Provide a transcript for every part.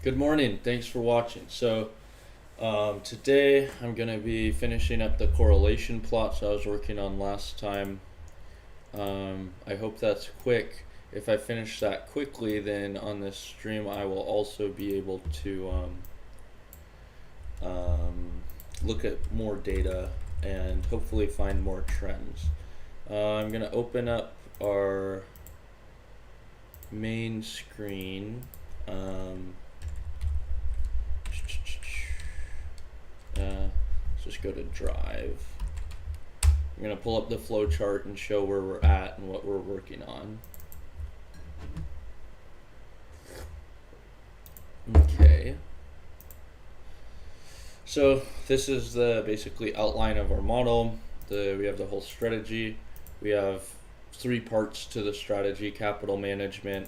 Good morning. Thanks for watching. Today I'm going to be finishing up the correlation plots I was working on last time. I hope that's quick. If I finish that quickly, then on this stream I will also be able to look at more data and hopefully find more trends. I'm going to open up our main screen. Let's just go to Drive. I'm going to pull up the flow chart and show where we're at and what we're working on. Okay. So this is the basically outline of our model. We have the whole strategy. We have 3 parts to the strategy: capital management,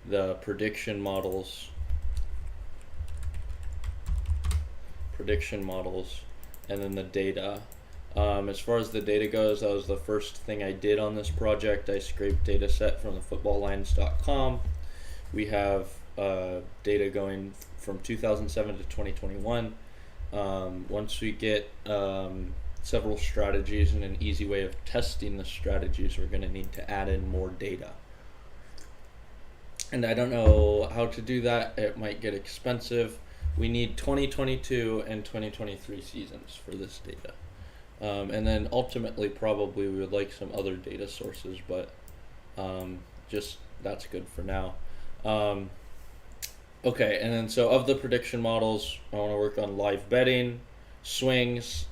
the prediction models, and then the data. As far as the data goes, that was the first thing I did on this project. I scraped dataset from the footballlines.com. We have data going from 2007 to 2021. Once we get several strategies and an easy way of testing the strategies, we're going to need to add in more data. And I don't know how to do that. It might get expensive. We need 2022 and 2023 seasons for this data. And then ultimately probably we would like some other data sources, but just that's good for now. Okay, and then so of the prediction models, I want to work on live betting, swings,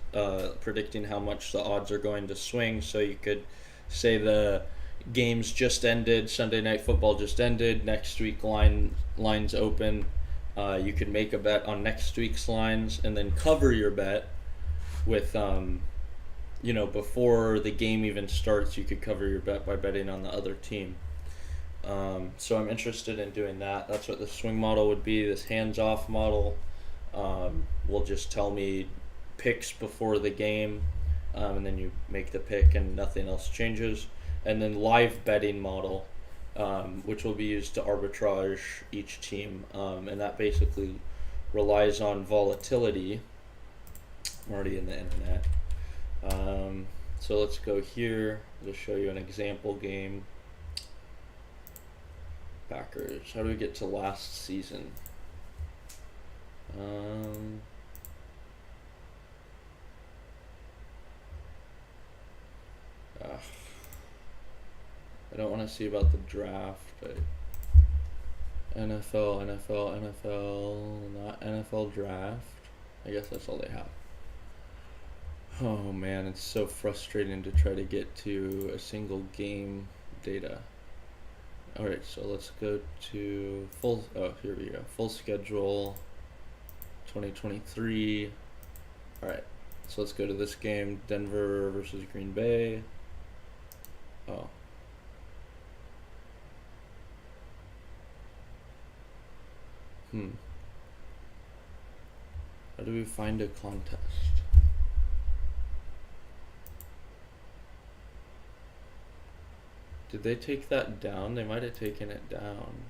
predicting how much the odds are going to swing. So you could say the games just ended, Sunday Night Football just ended, next week lines open. You could make a bet on next week's lines and then cover your bet with, before the game even starts, you could cover your bet by betting on the other team. So I'm interested in doing that. That's what the swing model would be. This hands-off model will just tell me picks before the game, and then you make the pick and nothing else changes. And then live betting model, which will be used to arbitrage each team, and that basically relies on volatility. I'm already in the internet. So let's go here. I'll show you an example game. Packers. How do we get to last season? I don't want to see about the draft, but NFL, not NFL draft. I guess that's all they have. Oh man, it's so frustrating to try to get to a single game data. Alright, so let's go to here we go. Full schedule 2023. Alright, so let's go to this game, Denver versus Green Bay. Oh. How do we find a contest? Did they take that down? They might have taken it down.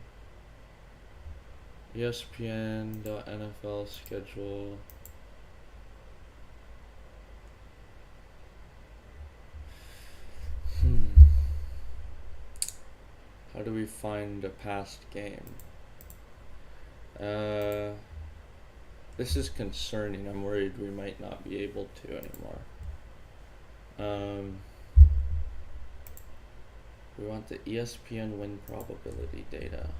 ESPN.NFL schedule. How do we find a past game? This is concerning. I'm worried we might not be able to anymore. We want the ESPN win probability data.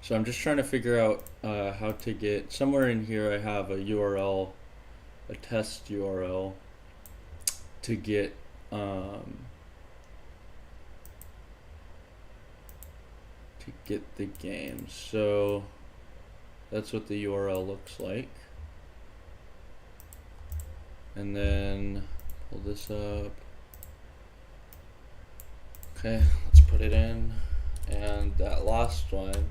So I'm just trying to figure out how to get, somewhere in here I have a URL, a test URL to get the game. So that's what the URL looks like. And then pull this up. Okay, let's put it in. And that last one,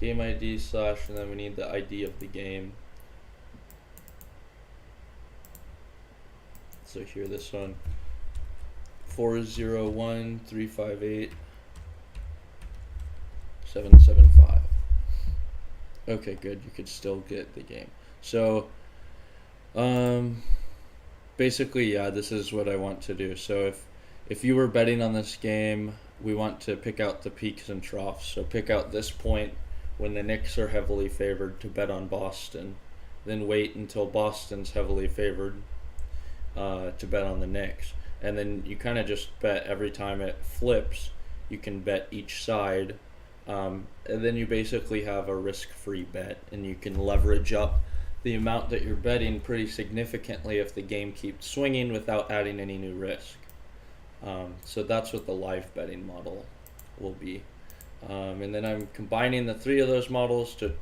game ID slash, and then we need the ID of the game. So here, this one, 401-358-775. Okay, good. You could still get the game. So, basically, yeah, this is what I want to do. So if you were betting on this game, we want to pick out the peaks and troughs. So pick out this point when the Knicks are heavily favored to bet on Boston. Then wait until Boston's heavily favored to bet on the Knicks. And then you kind of just bet every time it flips. You can bet each side. And then you basically have a risk-free bet, and you can leverage up the amount that you're betting pretty significantly if the game keeps swinging without adding any new risk. So that's what the live betting model will be. And then I'm combining the three of those models to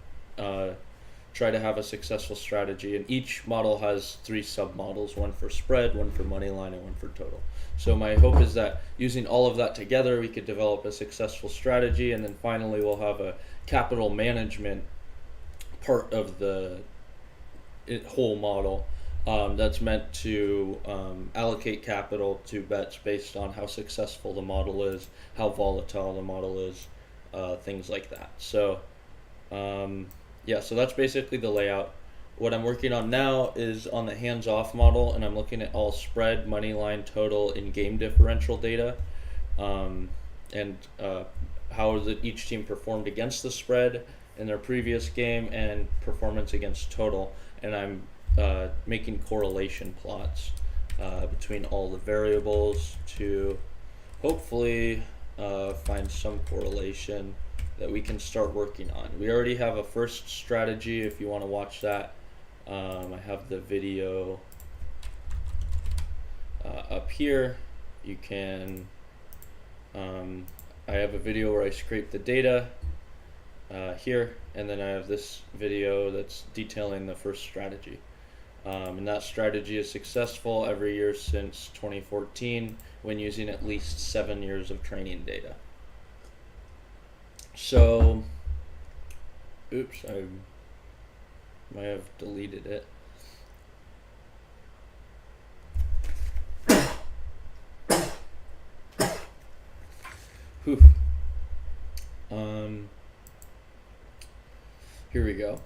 try to have a successful strategy. And each model has three sub-models, one for spread, one for money line, and one for total. So my hope is that using all of that together, we could develop a successful strategy. And then finally, we'll have a capital management part of the whole model that's meant to allocate capital to bets based on how successful the model is, how volatile the model is, things like that. So yeah, so that's basically the layout. What I'm working on now is on the hands-off model, and I'm looking at all spread, money line, total, and game differential data, and how each team performed against the spread in their previous game and performance against total. And I'm making correlation plots between all the variables to hopefully find some correlation that we can start working on. We already have a first strategy if you want to watch that. I have the video up here. You can, I have a video where I scrape the data here, and then I have this video that's detailing the first strategy. And that strategy is successful every year since 2014 when using at least 7 years of training data. So, oops, I might have deleted it. Whew. Here we go.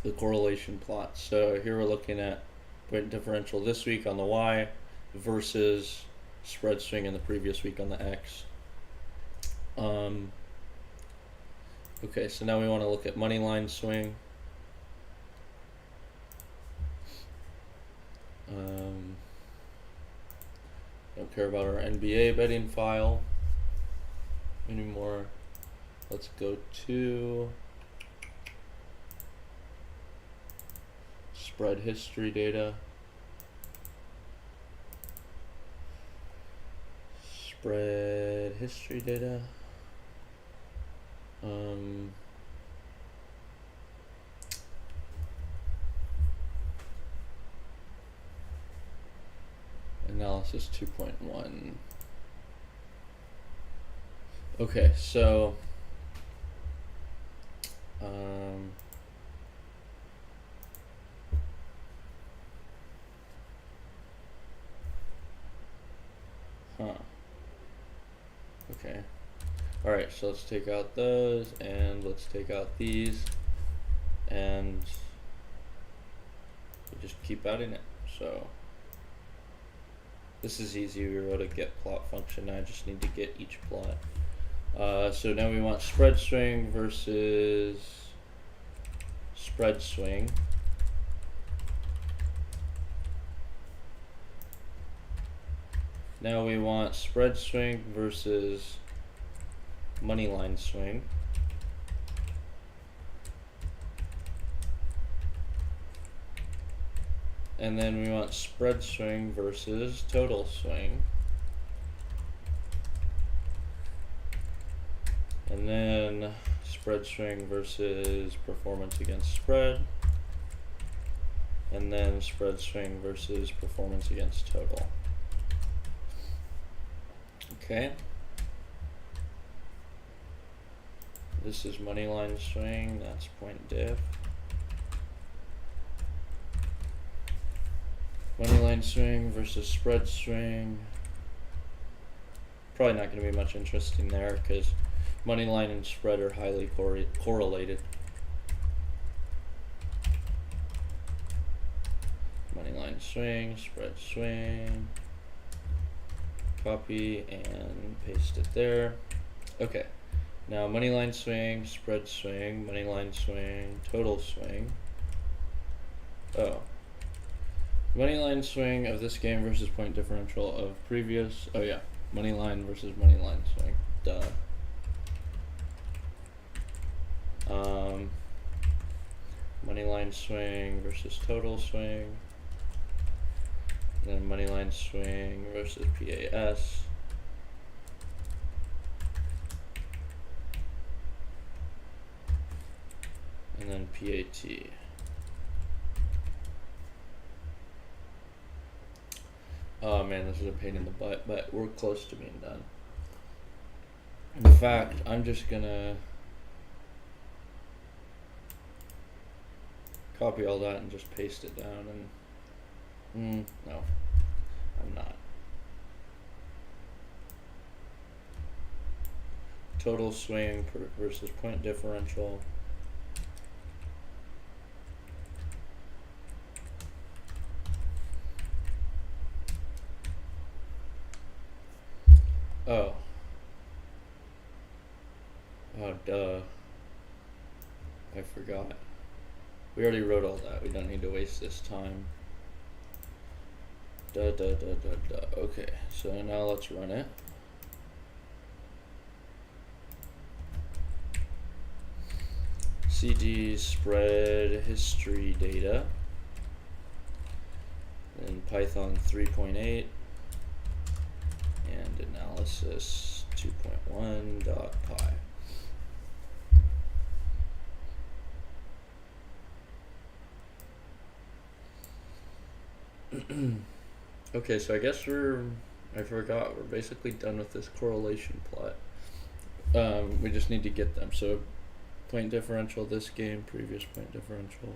The correlation plot. So here we're looking at point differential this week on the Y versus spread swing in the previous week on the X. Okay, so now we want to look at money line swing. Don't care about our NBA betting file anymore. Let's go to spread history data. Spread history data. Analysis 2.1. Okay, so okay. All right, so let's take out those, and let's take out these, and we just keep adding it. So this is easy. We wrote a get plot function. I just need to get each plot. So now we want spread swing versus spread swing. Now we want spread swing versus money line swing. And then we want spread swing versus total swing. And then spread swing versus performance against spread. And then spread swing versus performance against total. Okay. This is money line swing, that's point diff. Money line swing versus spread swing. Probably not going to be much interesting there because money line and spread are highly correlated. Money line swing, spread swing. Copy and paste it there. Okay. Now money line swing, spread swing, money line swing, total swing. Oh. Money line swing of this game versus point differential of previous. Oh yeah. Money line versus money line swing. Duh. Money line swing versus total swing. And then money line swing versus PAS. And then PAT. Oh man, this is a pain in the butt, but we're close to being done. In fact, I'm just gonna copy all that and just paste it down and no, I'm not. Total swing versus point differential. Oh. Oh, duh. I forgot. We already wrote all that. We don't need to waste this time. Okay, so now let's run it. CD spread history data. And Python 3.8. And analysis 2.1.py. Okay, so I guess I forgot, we're basically done with this correlation plot. We just need to get them. So point differential this game, previous point differential.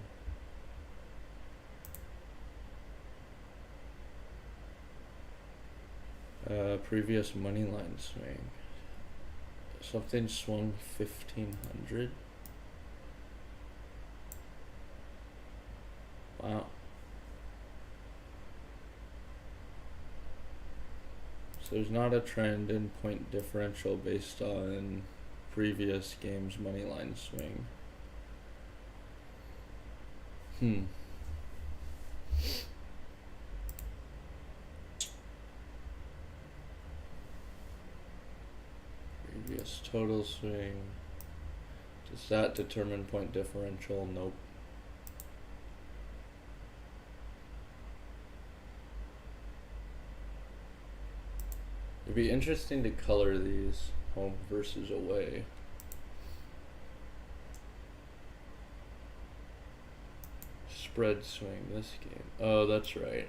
Previous money line swing. Something swung 1500. Wow. So there's not a trend in point differential based on previous game's money line swing. Previous total swing. Does that determine point differential? Nope. It'd be interesting to color these home versus away. Spread swing this game. Oh, that's right.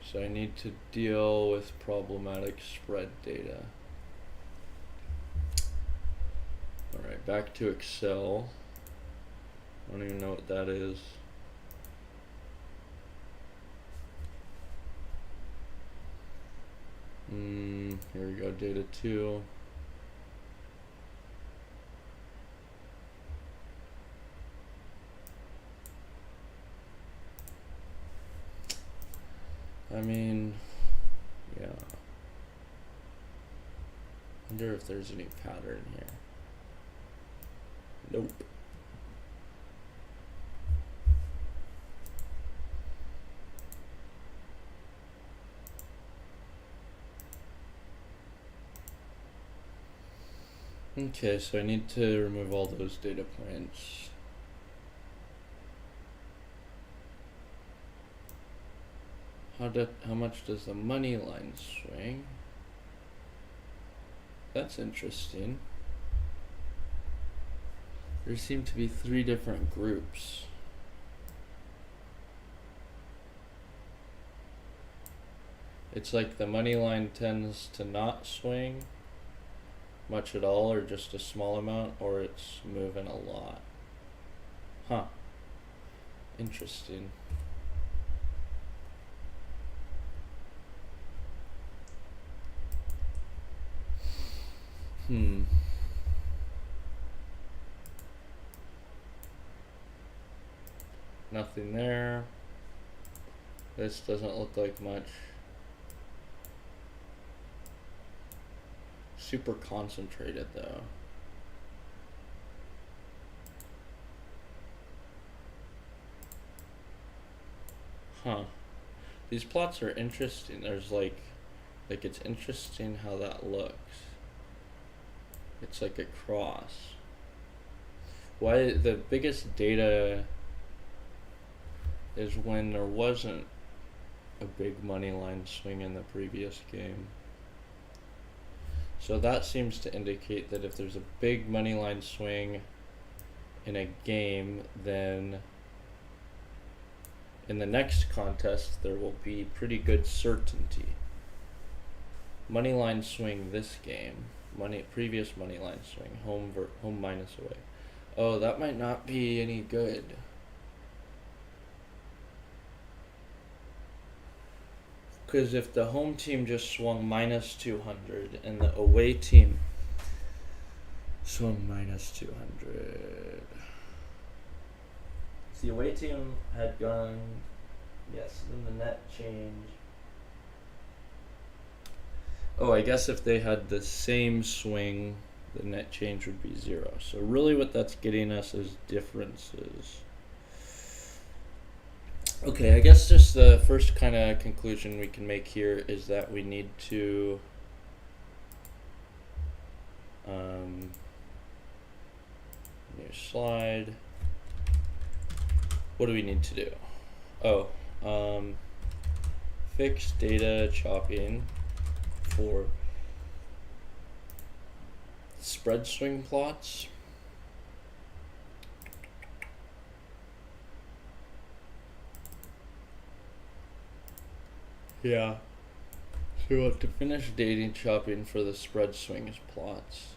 So I need to deal with problematic spread data. Alright, back to Excel. I don't even know what that is. Here we go, data 2. I mean, yeah. Wonder if there's any pattern here. Nope. Okay, so I need to remove all those data points. How much does the money line swing? That's interesting. There seem to be 3 different groups. It's like the money line tends to not swing, much at all, or just a small amount, or it's moving a lot. Huh. Interesting. Nothing there. This doesn't look like much. Super concentrated though. Huh. These plots are interesting. There's like it's interesting how that looks. It's like a cross. Why the biggest data is when there wasn't a big money line swing in the previous game. So that seems to indicate that if there's a big money line swing in a game, then in the next contest there will be pretty good certainty. Money line swing this game, previous money line swing, home minus away. Oh, that might not be any good. Because if the home team just swung minus 200 and the away team swung minus 200. The away team had gone, yes, then the net change. Oh, I guess if they had the same swing, the net change would be 0. So really what that's getting us is differences. Okay, I guess just the first kind of conclusion we can make here is that we need to new slide. What do we need to do? Oh, fix data chopping for spread swing plots. Yeah. So we have to finish data chopping for the spread swings plots.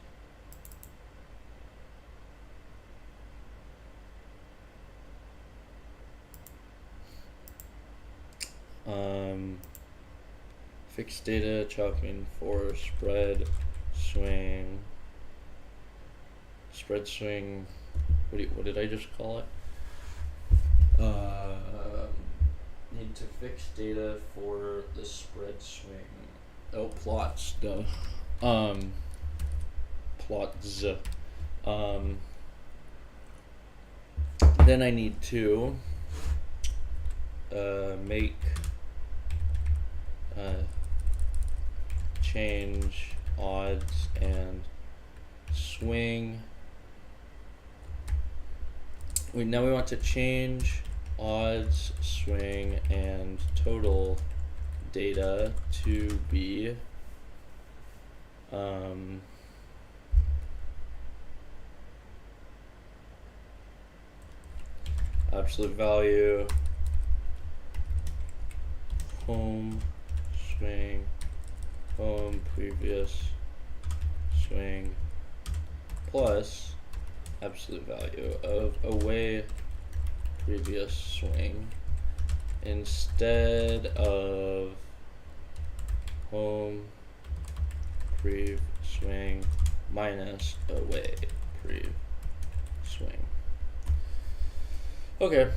Fixed data chopping for spread swing. What did I just call it? Need to fix data for the spread swing. Oh, plots. Duh. Plots. Then I need to make change odds and swing. Now we want to change odds, swing, and total data to be absolute value, home, swing, home, previous, swing, plus absolute value of away, previous swing, instead of home, prev, swing, minus away, prev, swing. Okay.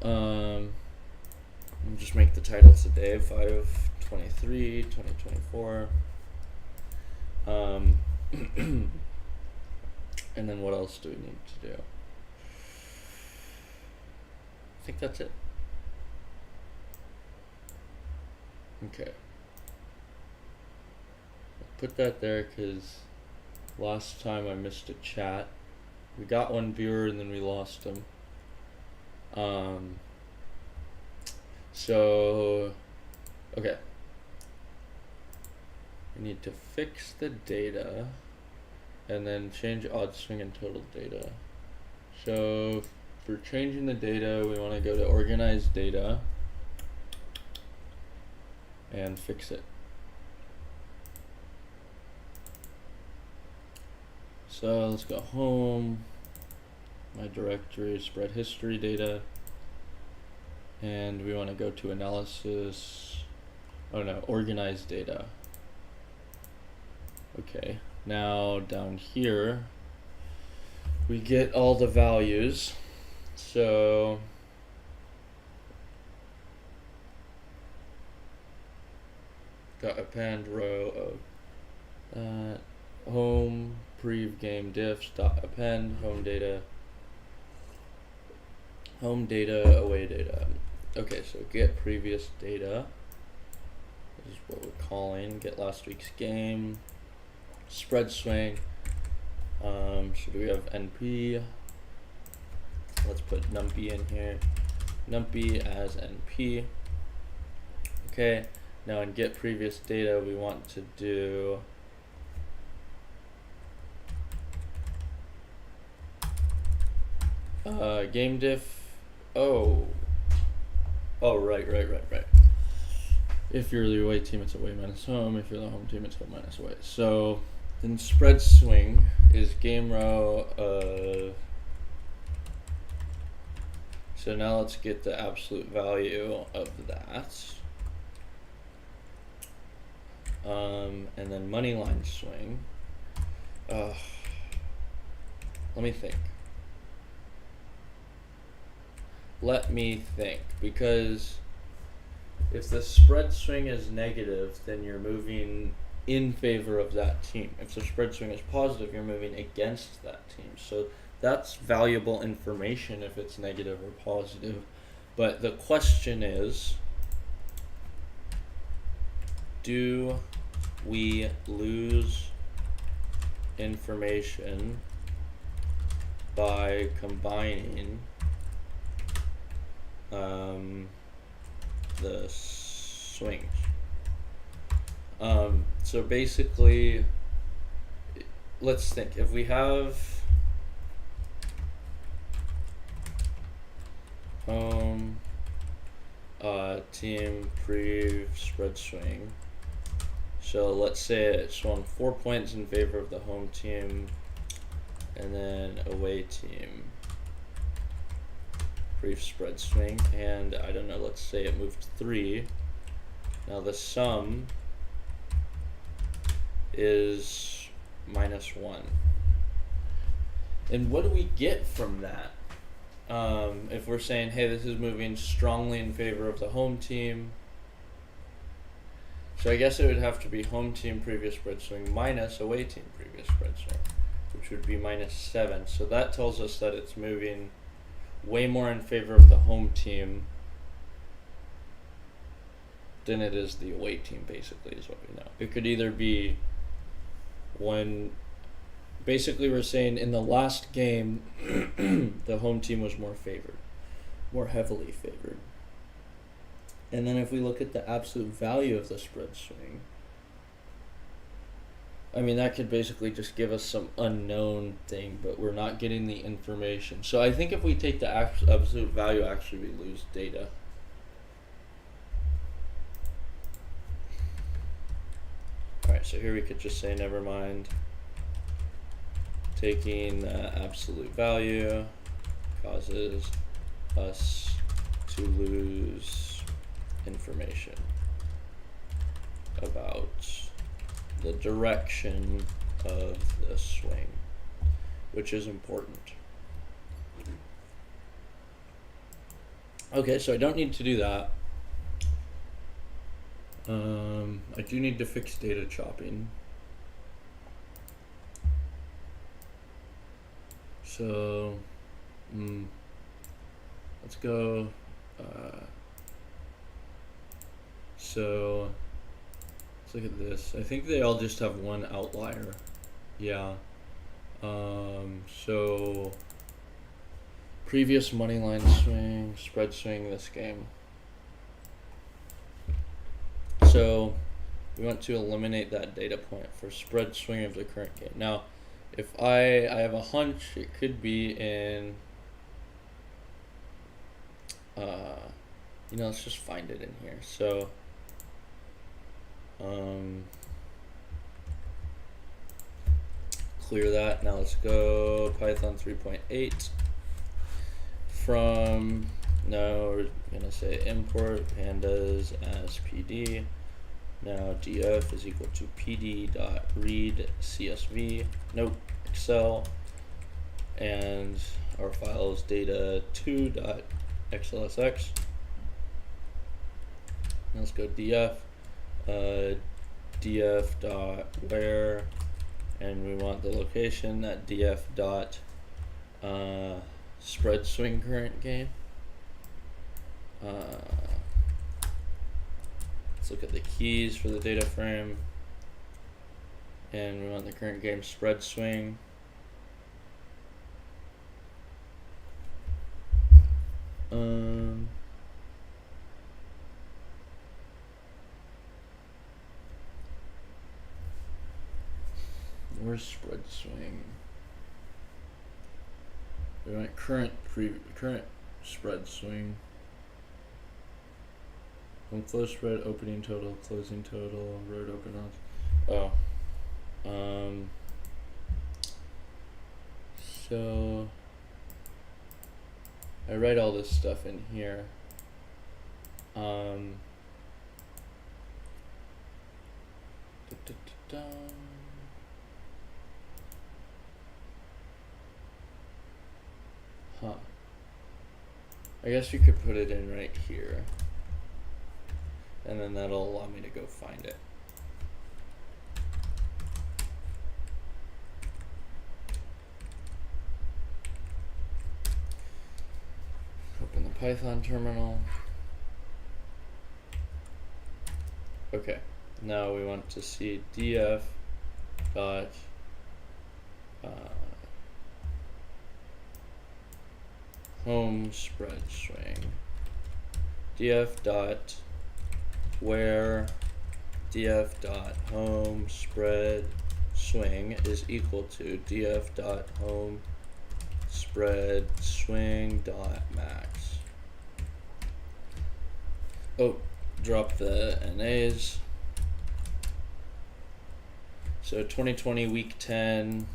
I'll just make the title today 5/23, 2024. And then what else do we need to do? I think that's it. Okay. I'll put that there because last time I missed a chat. We got one viewer and then we lost him. So, okay. We need to fix the data and then change odd swing and total data. So for changing the data, we want to go to organized data and fix it. So let's go home, my directory, spread history data, and we want to go to analysis. Oh no, organized data. Okay, now down here we get all the values. So got append row of home prev game diffs dot append home data away data. Okay, so get previous data. This is what we're calling get last week's game. Spread swing. So do we have NP? Let's put numpy in here. Numpy as NP. Okay, now in get previous data we want to do game diff. Right. If you're the away team, it's away minus home. If you're the home team, it's home minus away. So then spread swing is game row. So now let's get the absolute value of that. And then money line swing. Let me think, because if the spread swing is negative, then you're moving in favor of that team. If the spread swing is positive, you're moving against that team. So that's valuable information if it's negative or positive. But the question is, do we lose information by combining the swings? So basically, let's think. If we have home team pre spread swing, so let's say it swung 4 points in favor of the home team, and then away team brief spread swing, and I don't know, let's say it moved 3. Now the sum is -1. And what do we get from that? If we're saying, hey, this is moving strongly in favor of the home team, so I guess it would have to be home team previous spread swing minus away team previous spread swing, which would be -7. So that tells us that it's moving way more in favor of the home team than it is the away team, basically, is what we know. It could either be when, basically we're saying in the last game, the home team was more favored, more heavily favored. And then if we look at the absolute value of the spread swing, I mean, that could basically just give us some unknown thing, but we're not getting the information. So I think if we take the absolute value, actually we lose data. Alright, so here we could just say, never mind. Taking the absolute value causes us to lose information about the direction of the swing, which is important. Okay, so I don't need to do that. I do need to fix data chopping. So, let's go. So let's look at this. I think they all just have one outlier. Yeah. So previous money line swing, spread swing this game. So we want to eliminate that data point for spread swing of the current game. Now, if I have a hunch, it could be in, let's just find it in here. So, clear that. Now let's go Python 3.8. From, now we're gonna say import pandas as PD. Now df is equal to pd.read csv. Nope, Excel. And our file is data2.xlsx. Let's go df, df.where, and we want the location at df dot spread swing current game. Let's look at the keys for the data frame, and we want the current game spread swing. Where's spread swing? We want current spread swing. From close spread, opening total, closing total, road open on. Oh. So I write all this stuff in here. Huh. I guess you could put it in right here. And then that'll allow me to go find it. Open the Python terminal. Okay, now we want to see df dot home spread swing. Df dot where df dot home spread swing is equal to df dot home spread swing dot max. Oh, drop the NAs. So 2020 week 10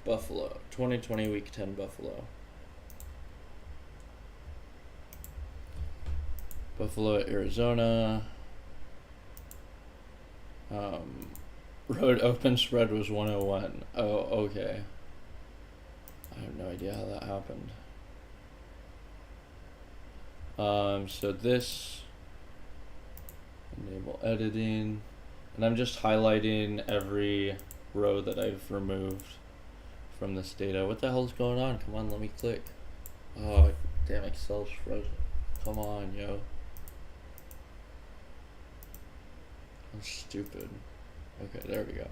Buffalo. 2020 week 10 Buffalo. Buffalo, Arizona. Road open spread was 101. Oh, okay. I have no idea how that happened. So this, enable editing, and I'm just highlighting every row that I've removed from this data. What the hell's going on? Come on, let me click. Oh, damn, Excel's frozen. Come on, yo. I'm stupid. Okay, there we go.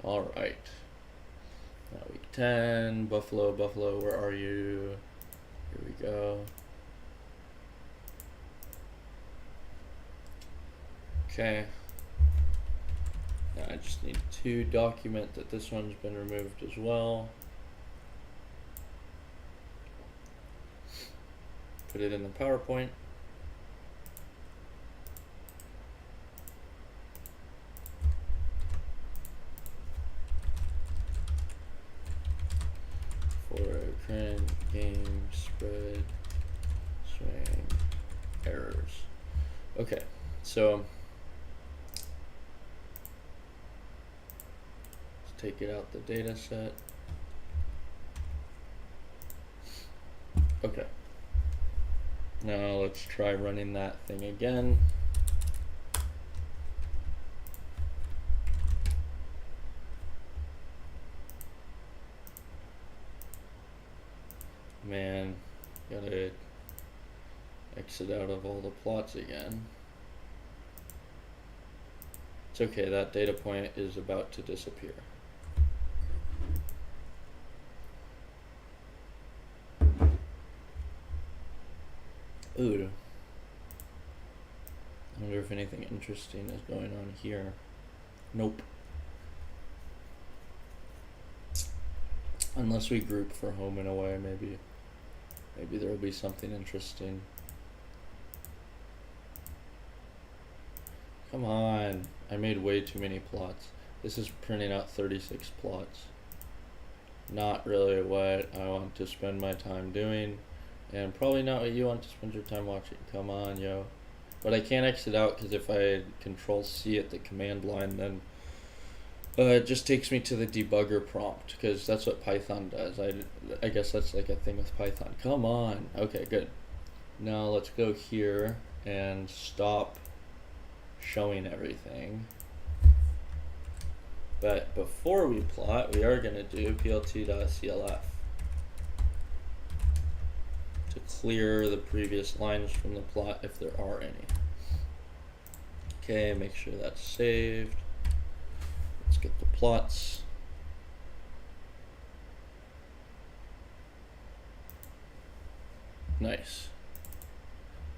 Alright. Now week 10, Buffalo, where are you? Here we go. Okay. Now I just need to document that this one's been removed as well. Put it in the PowerPoint. For current game spread swing errors. Okay, so let's take it out the data set. Okay. Now let's try running that thing again. Man, gotta exit out of all the plots again. It's okay, that data point is about to disappear. Ooh. I wonder if anything interesting is going on here. Nope. Unless we group for home in a way, maybe there will be something interesting. Come on. I made way too many plots. This is printing out 36 plots. Not really what I want to spend my time doing, and probably not what you want to spend your time watching. Come on, yo. But I can't exit out because if I control C at the command line, then it just takes me to the debugger prompt, because that's what Python does. I guess that's like a thing with Python. Come on. Okay, good. Now let's go here and stop showing everything. But before we plot, we are going to do plt.clf to clear the previous lines from the plot if there are any. Okay, make sure that's saved. Let's get the plots. Nice.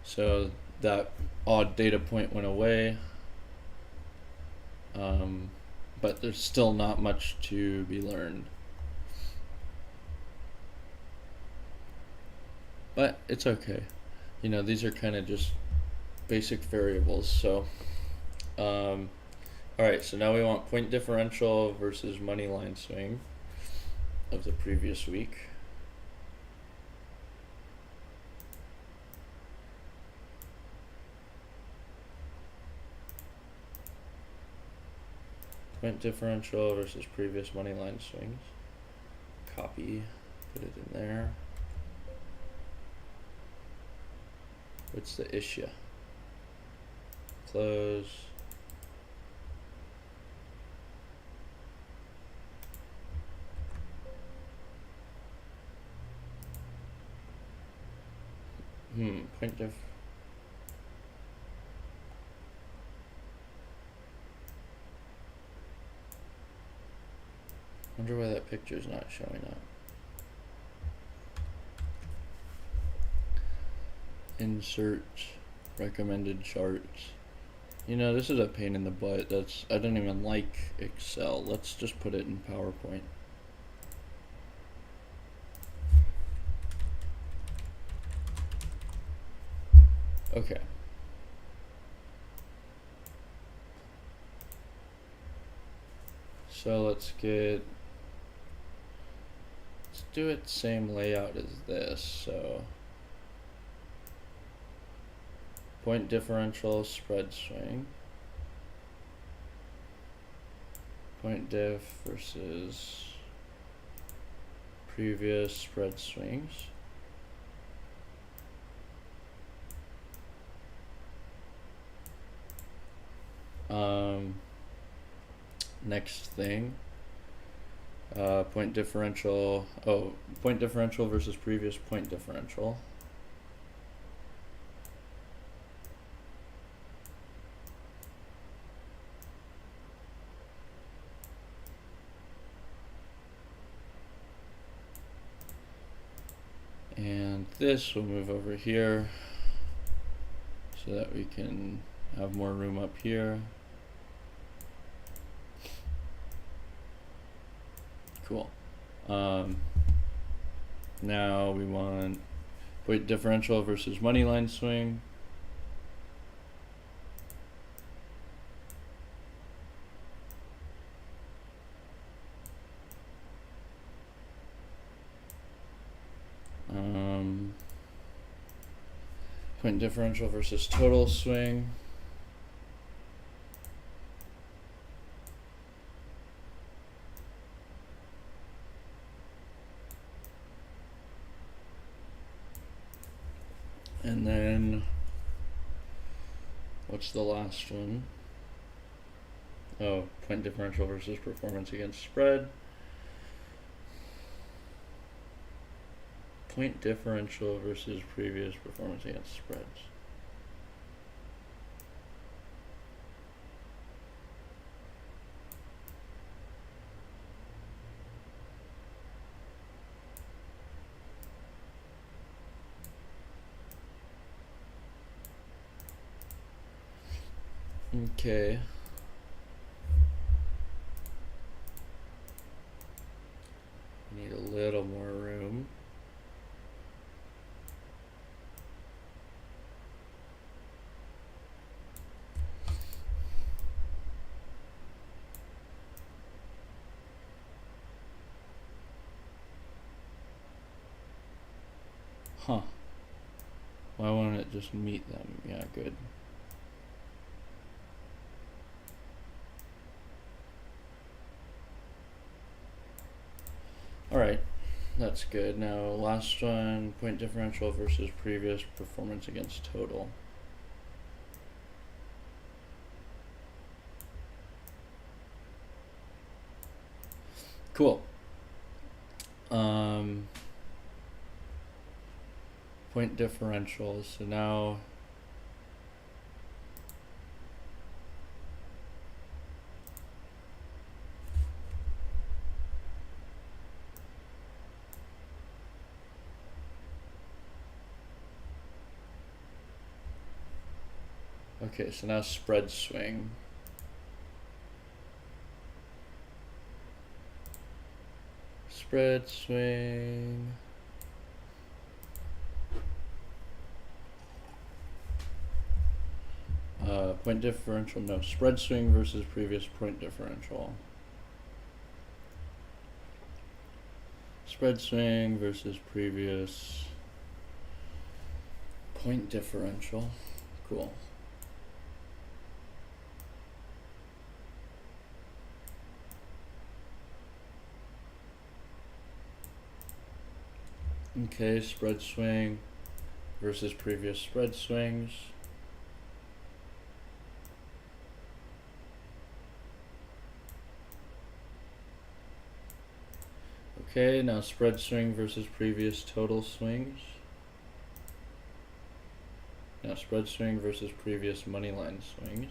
So that odd data point went away. But there's still not much to be learned. But it's okay. You know, these are kind of just basic variables. So, alright, so now we want point differential versus money line swing of the previous week. Point differential versus previous money line swings. Copy, put it in there. What's the issue? Close. Point diff. Wonder why that picture's not showing up. Insert recommended charts. You know, this is a pain in the butt. I don't even like Excel. Let's just put it in PowerPoint. Okay. So let's do it same layout as this. So point differential, spread swing. Point diff versus previous spread swings. Next thing, point differential versus previous point differential. And this will move over here so that we can have more room up here. Cool. Now we want point differential versus money line swing. Point differential versus total swing. And then, what's the last one? Oh, point differential versus performance against spread. Point differential versus previous performance against spreads. Okay. Need a little more room. Huh. Why won't it just meet them? Yeah, good. Alright, that's good. Now, last one, point differential versus previous performance against total. Cool. Point differential, so now okay, so now spread swing. Spread swing. Point differential, no, spread swing versus previous point differential. Spread swing versus previous point differential. Cool. Okay, spread swing versus previous spread swings. Okay, now spread swing versus previous total swings. Now spread swing versus previous money line swings.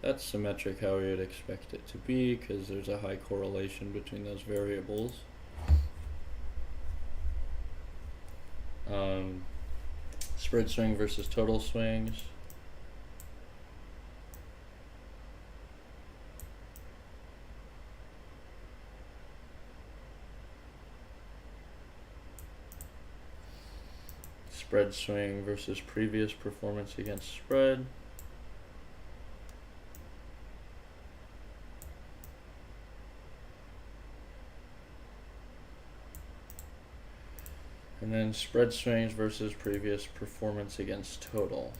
That's symmetric how we would expect it to be because there's a high correlation between those variables. Spread swing versus total swings. Spread swing versus previous performance against spread. And then spread swings versus previous performance against total.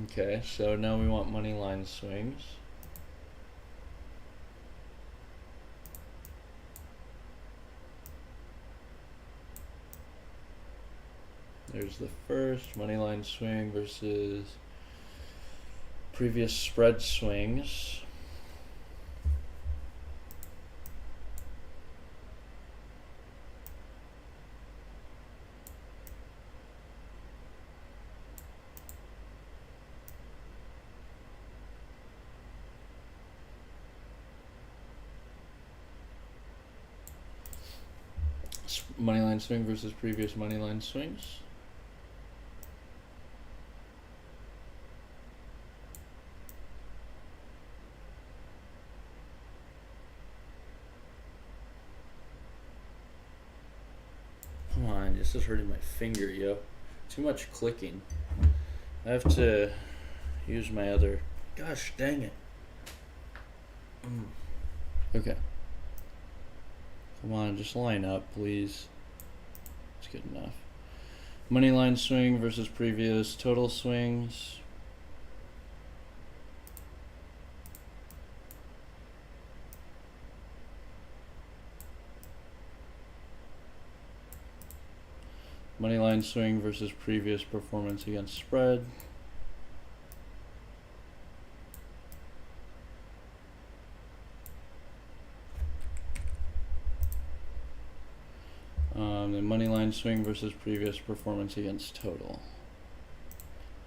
Okay, so now we want money line swings. There's the first money line swing versus previous spread swings. Money line swing versus previous money line swings. Come on, this is hurting my finger, yo. Too much clicking. I have to use my other. Gosh dang it. Okay. Come on, just line up, please. That's good enough. Money line swing versus previous total swings. Money line swing versus previous performance against spread. Then money line swing versus previous performance against total.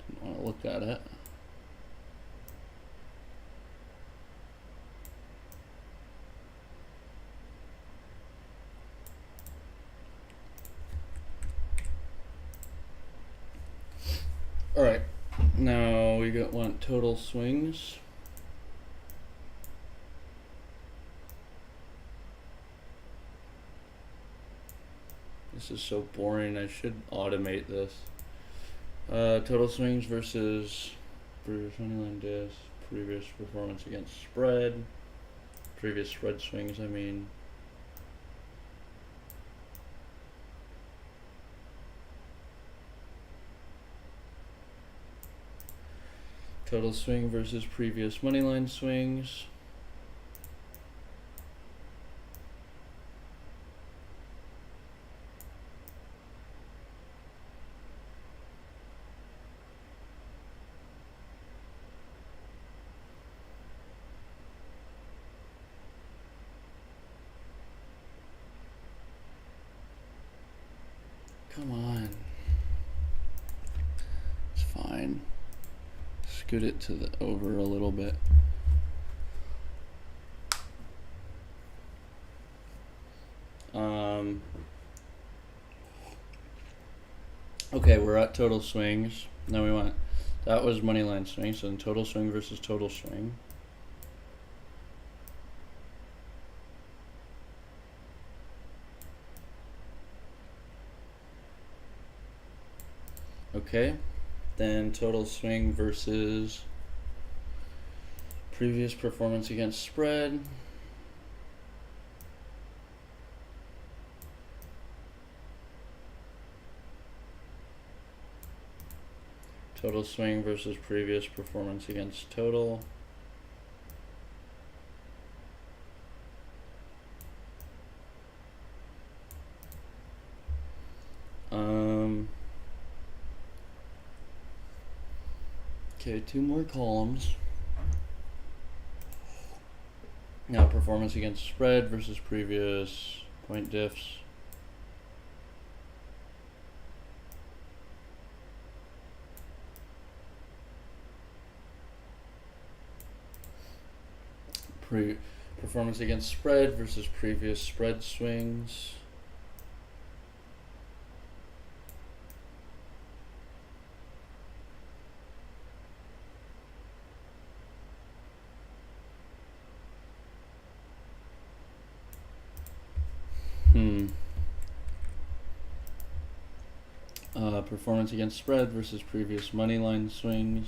Didn't want to look at it. Alright, now we want total swings. This This is so boring. I should automate this. Total swings versus previous moneyline diff, previous performance against spread, previous spread swings, I mean. Total swing versus previous moneyline swings. Come on. It's fine. Scoot it to the over a little bit. Okay, we're at total swings. Now we want, that was moneyline swing, so then total swing versus total swing. Okay, then total swing versus previous performance against spread. Total swing versus previous performance against total. Okay, 2 more columns. Now performance against spread versus previous point diffs. Performance against spread versus previous spread swings. Performance against spread versus previous moneyline swings.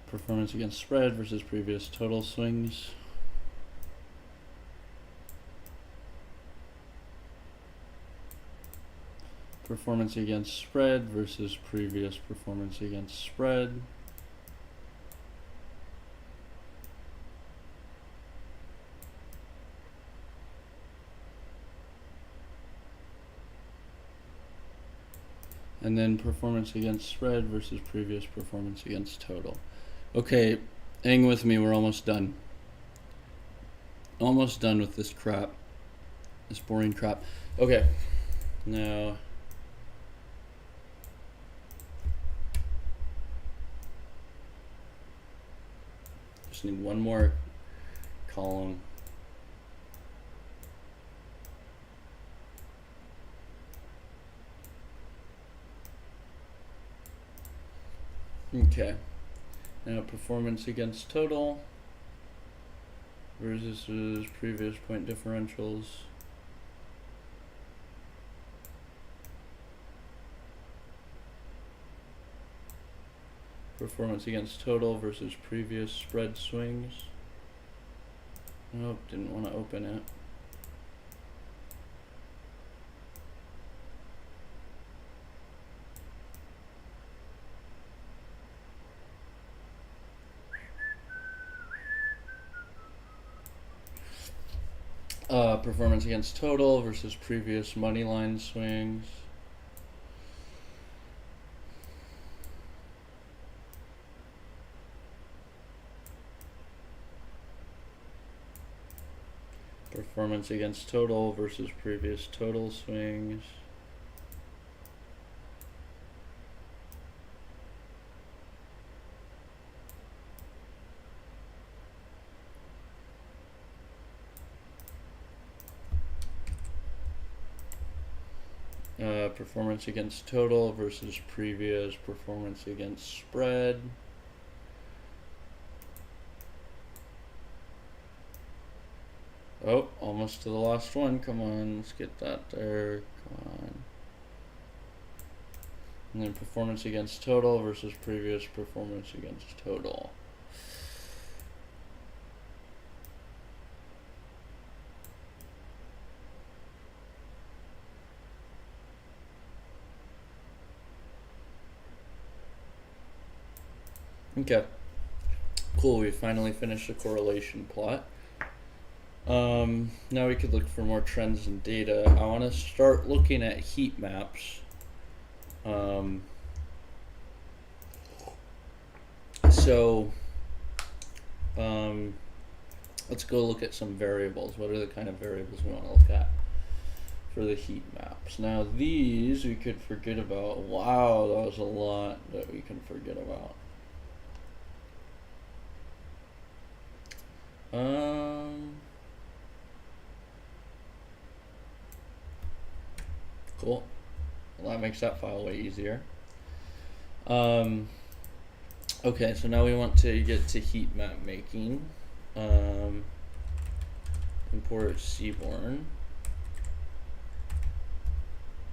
Performance against spread versus previous total swings. Performance against spread versus previous performance against spread. And then performance against spread versus previous performance against total. Okay, hang with me, we're almost done. Almost done with this crap. This boring crap. Okay, now just need one more column. Okay, now performance against total versus previous point differentials. Performance against total versus previous spread swings. Nope, didn't want to open it. Performance against total versus previous moneyline swings. Performance against total versus previous total swings. Performance against total versus previous performance against spread. Oh, almost to the last one. Come on, let's get that there. Come on. And then performance against total versus previous performance against total. Okay. Cool, we finally finished the correlation plot. Now we could look for more trends in data. I want to start looking at heat maps. Let's go look at some variables. What are the kind of variables we want to look at for the heat maps? Now these we could forget about. Wow, that was a lot that we can forget about. Cool. Well, that makes that file way easier. Okay, so now we want to get to heat map making. Import Seaborn.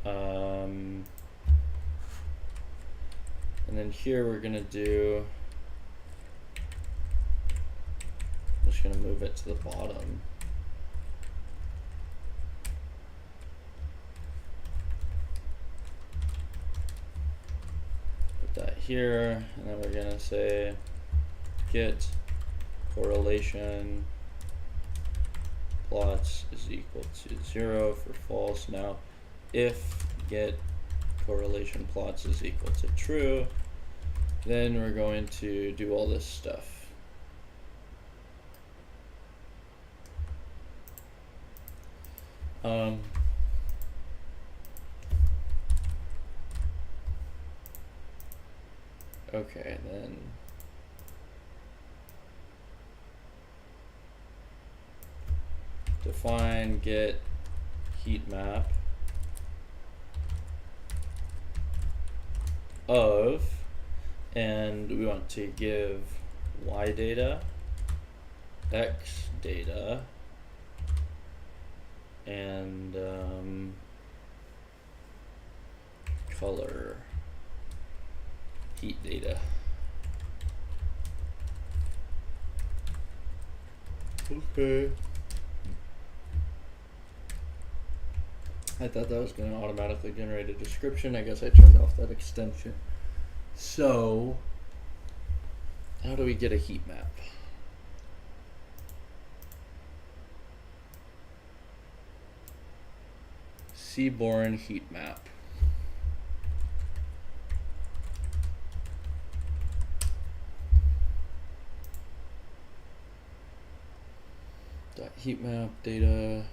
And then here we're gonna do, I'm just gonna move it to the bottom. Put that here, and then we're gonna say get correlation plots is equal to 0 for false. Now if get correlation plots is equal to true, then we're going to do all this stuff. Okay, then define get heat map of, and we want to give y data, x data, and color heat data. Okay. I thought that was going to automatically generate a description. I guess I turned off that extension. So, how do we get a heat map? Seaborn heat map. Dot heat map data.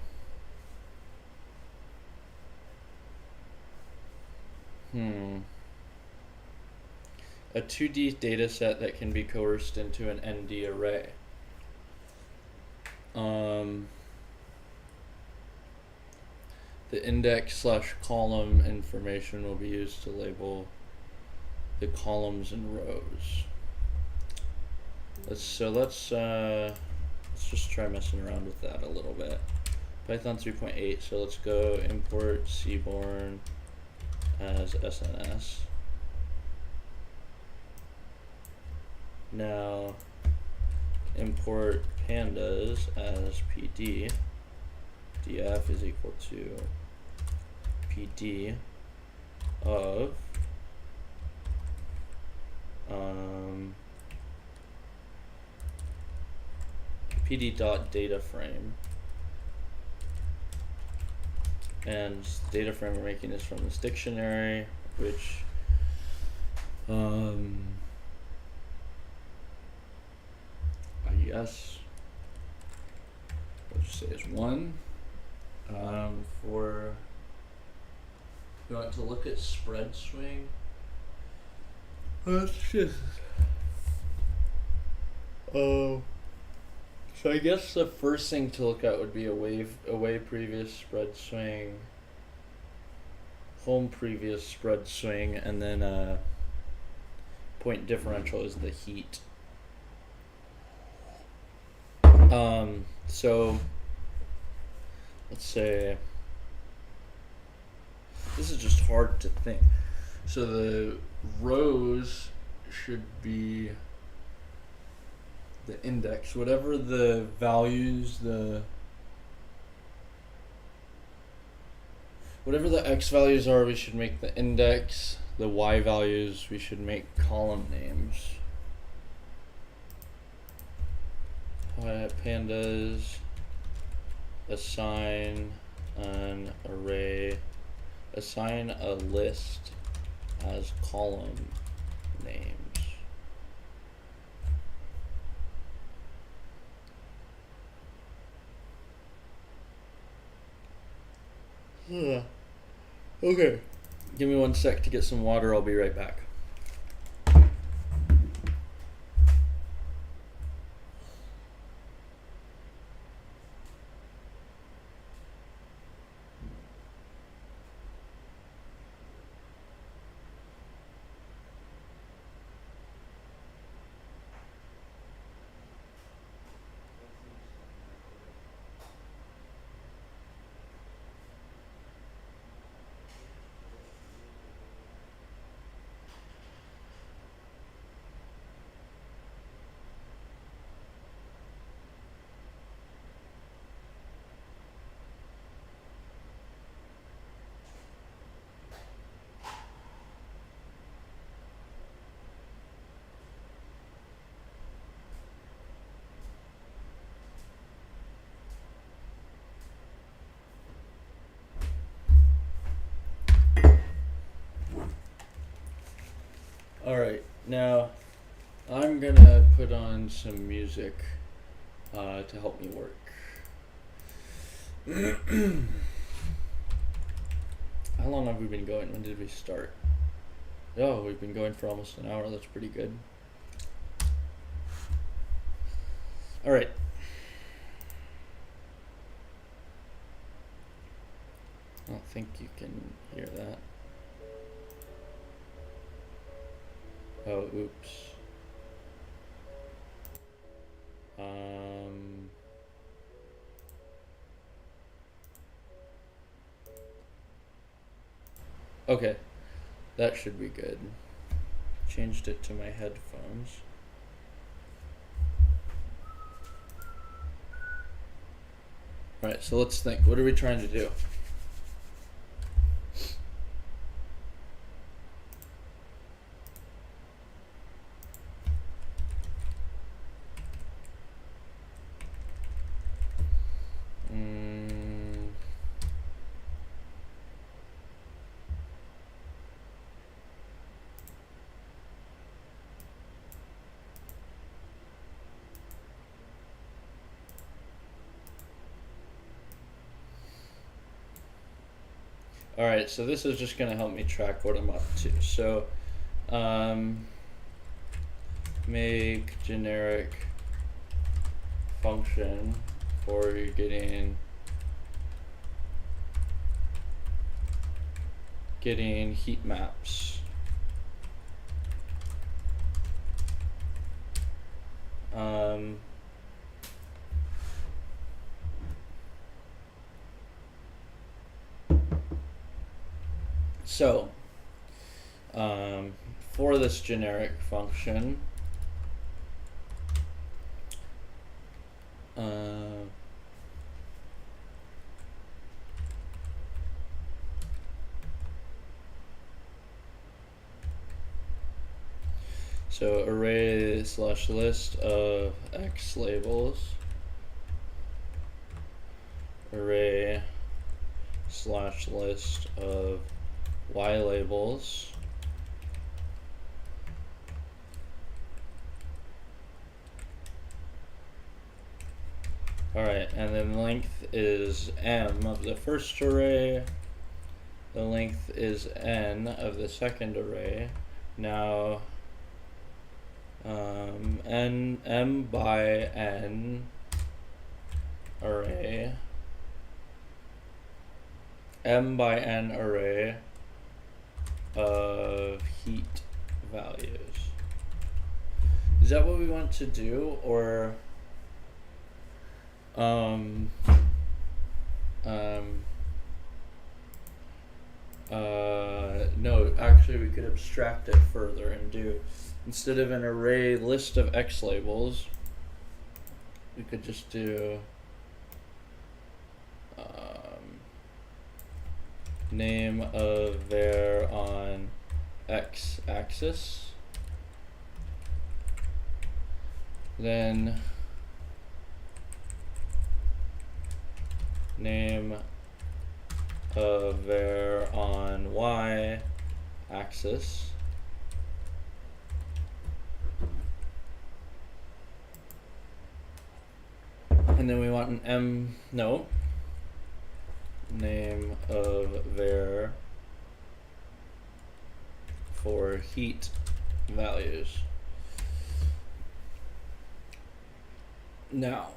A 2D data set that can be coerced into an ND array. The index / column information will be used to label the columns and rows. Let's just try messing around with that a little bit. Python 3.8, so let's go import Seaborn as SNS. Now import pandas as PD. df is equal to PD of PD.data frame. And data frame we're making is from this dictionary, which I guess let's just say is 1. For you want to look at spread swing. Let's just so I guess the first thing to look at would be away previous spread swing. home previous spread swing, and then point differential is the heat. So let's say this is just hard to think. So the rows should be the index, whatever the values, whatever the x values are, we should make the index. The y values, we should make column names. Pandas assign an array, assign a list as column names. Okay. Give me 1 sec to get some water. I'll be right back. Alright, now I'm gonna put on some music to help me work. How long have we been going? When did we start? Oh, we've been going for almost an hour. That's pretty good. Alright. I don't think you can hear that. Oh, oops. Okay, that should be good. Changed it to my headphones. Alright, so let's think. What are we trying to do? Alright, so this is just going to help me track what I'm up to. So, make generic function for getting heat maps. So, for this generic function, so array slash list of x labels, array slash list of y labels, alright, and then length is m of the first array, the length is n of the second array. Now m by n array, m by n array of heat values. Is that what we want to do, or no, actually we could abstract it further and do, instead of an array list of X labels, we could just do name of var on X axis, then name of var on Y axis, and then we want an name of var for heat values. Now,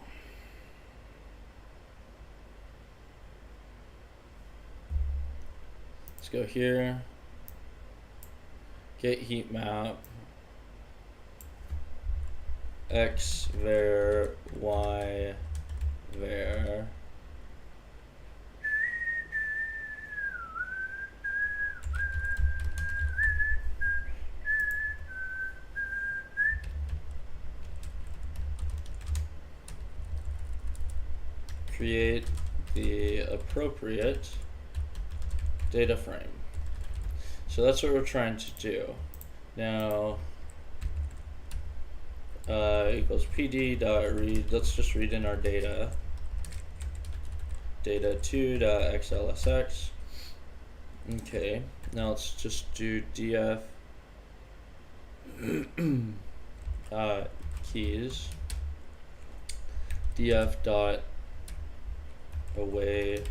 let's go here, get heat map, X var, Y var, create the appropriate data frame. So that's what we're trying to do. Now, equals pd.read, let's just read in our data, data2.xlsx. Okay, now let's just do df keys, df dot away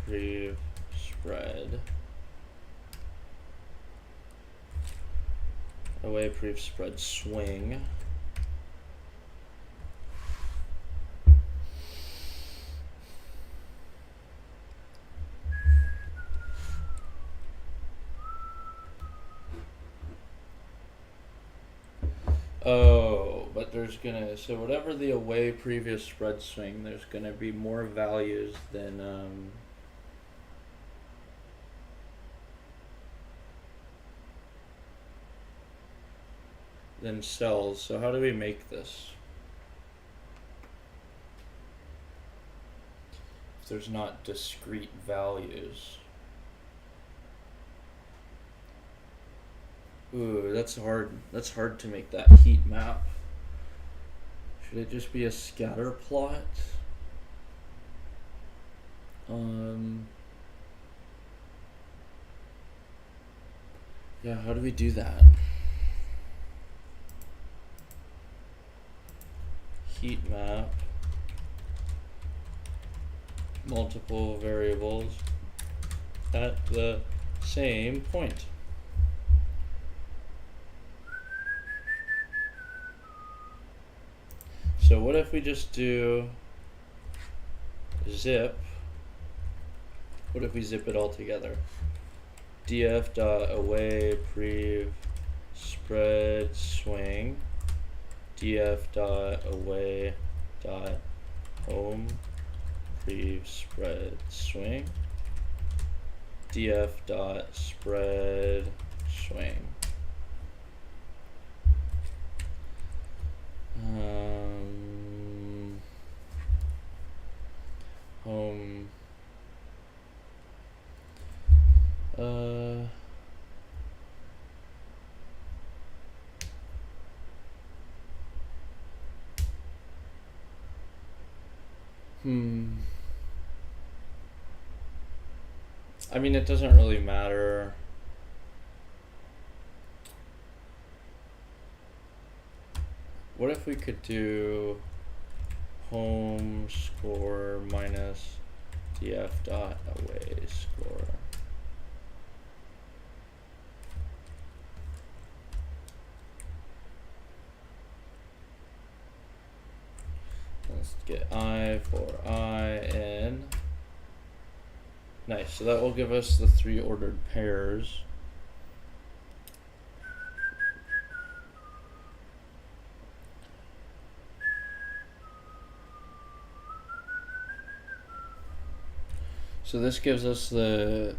prev spread, away prev spread swing, oh, but there's gonna, so whatever the away previous spread swing, there's gonna be more values than cells. So how do we make this if there's not discrete values? Ooh, that's hard. That's hard to make that heat map. Should it just be a scatter plot? Yeah, how do we do that? Heat map, multiple variables at the same point. So what if we just do zip? What if we zip it all together? df dot away prev spread swing, df dot away dot home prev spread swing, df dot spread swing. Home I mean, it doesn't really matter. What if we could do home score minus df dot away score? Let's get I for I in. Nice, so that will give us the 3 ordered pairs. So this gives us the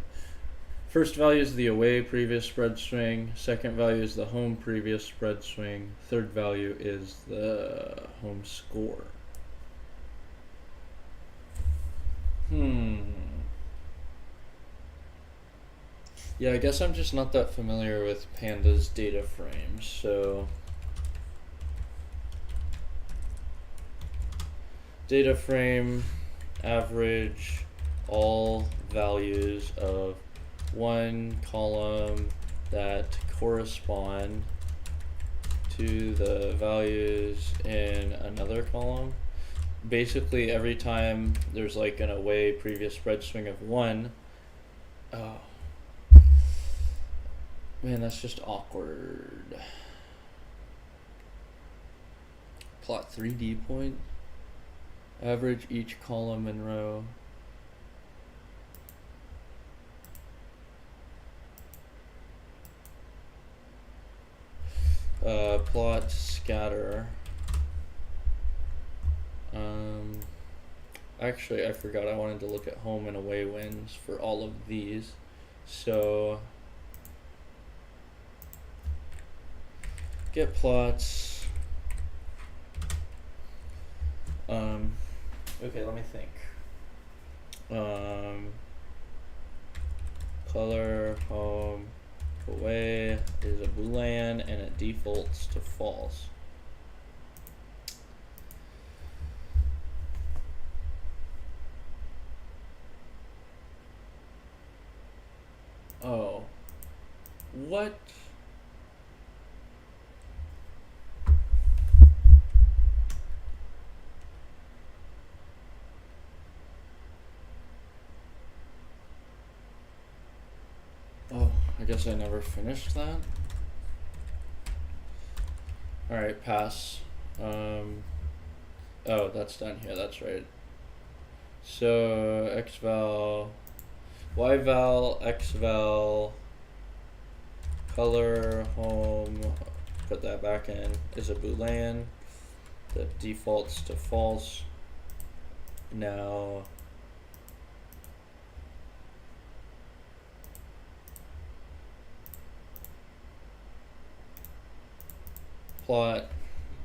first value is the away previous spread swing, second value is the home previous spread swing, third value is the home score. Yeah, I guess I'm just not that familiar with Panda's data frames, so data frame average all values of one column that correspond to the values in another column. Basically every time there's like an away previous spread swing of 1, oh man, that's just awkward. Plot 3D point, average each column and row. Plot scatter. Actually, I forgot I wanted to look at home and away wins for all of these. So get plots. Okay, let me think. Color home away is a boolean and it defaults to false. Oh, what? Oh, I guess I never finished that. Alright, pass. Oh, that's done here, that's right. So, xval, yval, xval, color, home, put that back in, is a boolean that defaults to false. Now, plot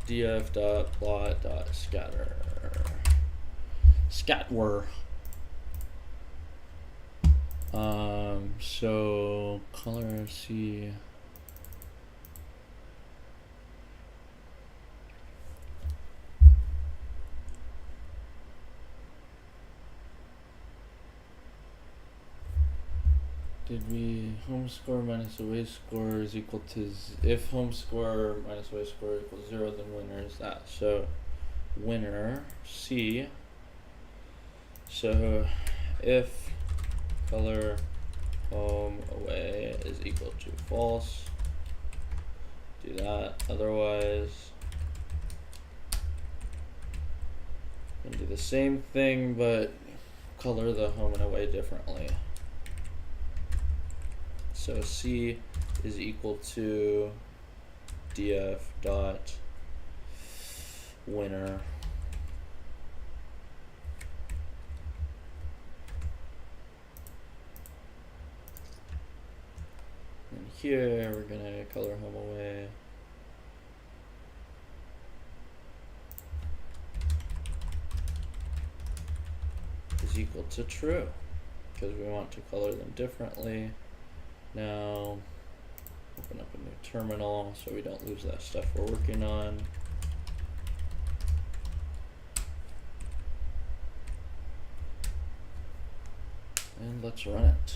df.plot.scatter. Scatwer. So color C. Did we home score minus away score is equal to if home score minus away score equals 0, then winner is that. So winner C. So if color home away is equal to false, do that. Otherwise, I'm gonna do the same thing but color the home and away differently. So C is equal to df dot winner. And here we're gonna color home away. Is equal to true because we want to color them differently. Now, open up a new terminal so we don't lose that stuff we're working on. And let's run it.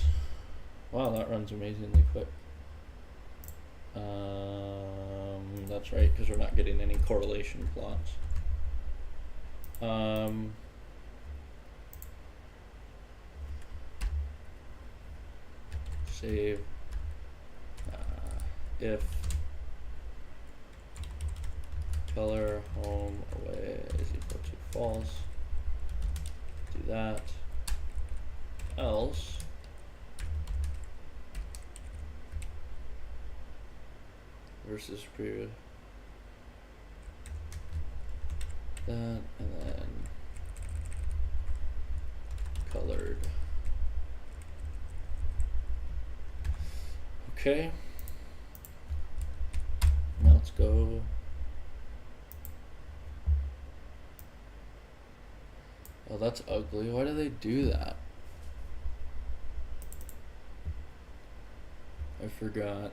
Wow, that runs amazingly quick. That's right, because we're not getting any correlation plots. Save if color home away is equal to false, do that, else versus previous that, and then colored Okay. Now let's go. Oh, that's ugly. Why do they do that? I forgot.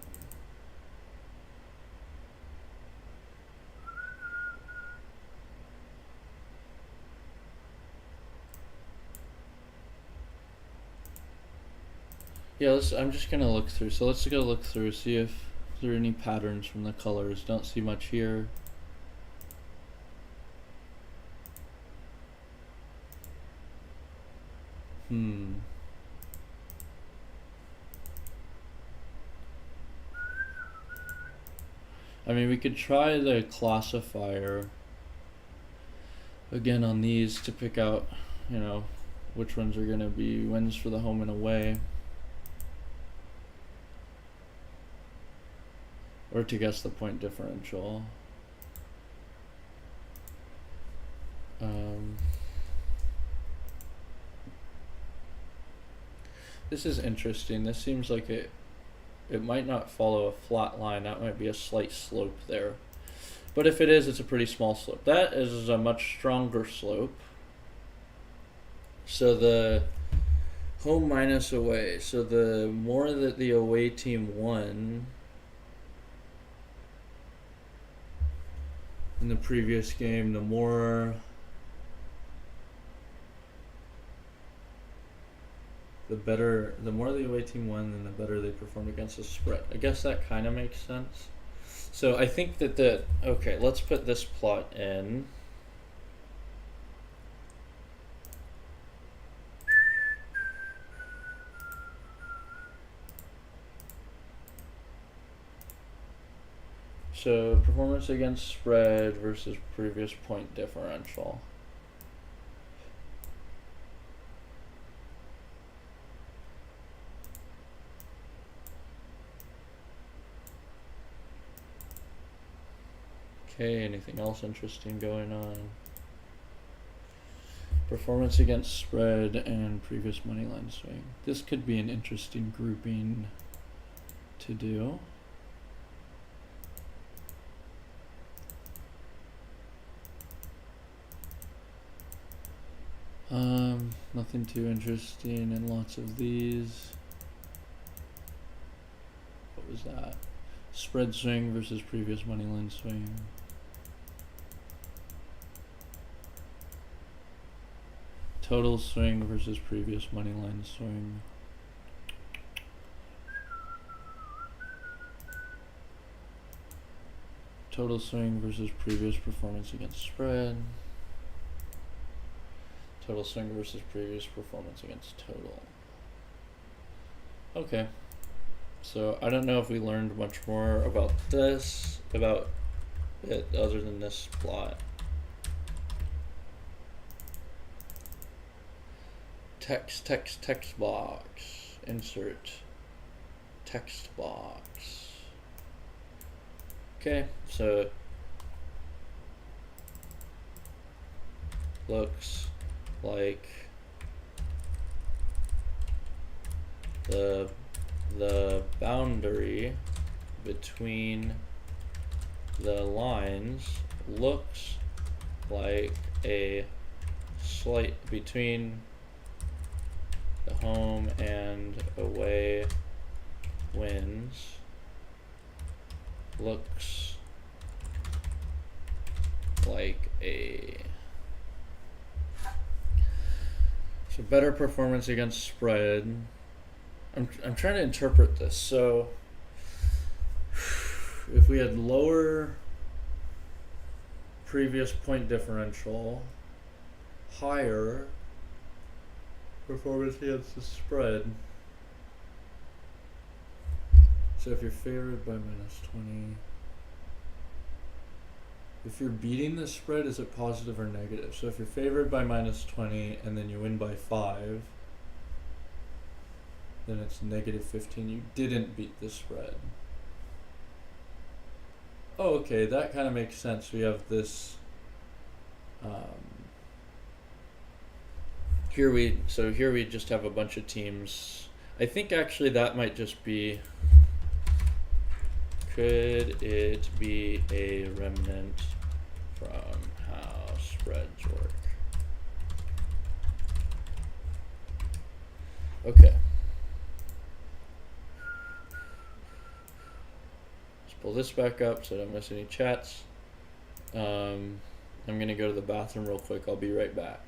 Yeah, I'm just gonna look through. So let's go look through, see if there are any patterns from the colors. Don't see much here. I mean, we could try the classifier again on these to pick out, you know, which ones are gonna be wins for the home and away. Or to guess the point differential. This is interesting. This seems like it might not follow a flat line. That might be a slight slope there. But if it is, it's a pretty small slope. That is a much stronger slope. So the home minus away. So the more that the away team won in the previous game, the more the more the away team won, then the better they performed against the spread. I guess that kind of makes sense. So I think that okay, let's put this plot in. So performance against spread versus previous point differential. Okay, anything else interesting going on? Performance against spread and previous money line swing. This could be an interesting grouping to do. Nothing too interesting in lots of these. What was that? Spread swing versus previous money line swing. Total swing versus previous money line swing. Total swing versus previous performance against spread. Total swing versus previous performance against total. Okay. So I don't know if we learned much more about it other than this plot. Text box. Insert text box. Okay, so looks like the boundary between the lines looks like a slight between the home and away wins looks like a so better performance against spread. I'm trying to interpret this. So if we had lower previous point differential, higher performance against the spread. So if you're favored by -20, if you're beating the spread, is it positive or negative? So if you're favored by -20 and then you win by 5, then it's -15. You didn't beat the spread. Oh, okay, that kind of makes sense. We have this. Here we just have a bunch of teams. I think actually that might just be Could it be a remnant from how spreads work? Okay. Let's pull this back up so I don't miss any chats. I'm going to go to the bathroom real quick. I'll be right back.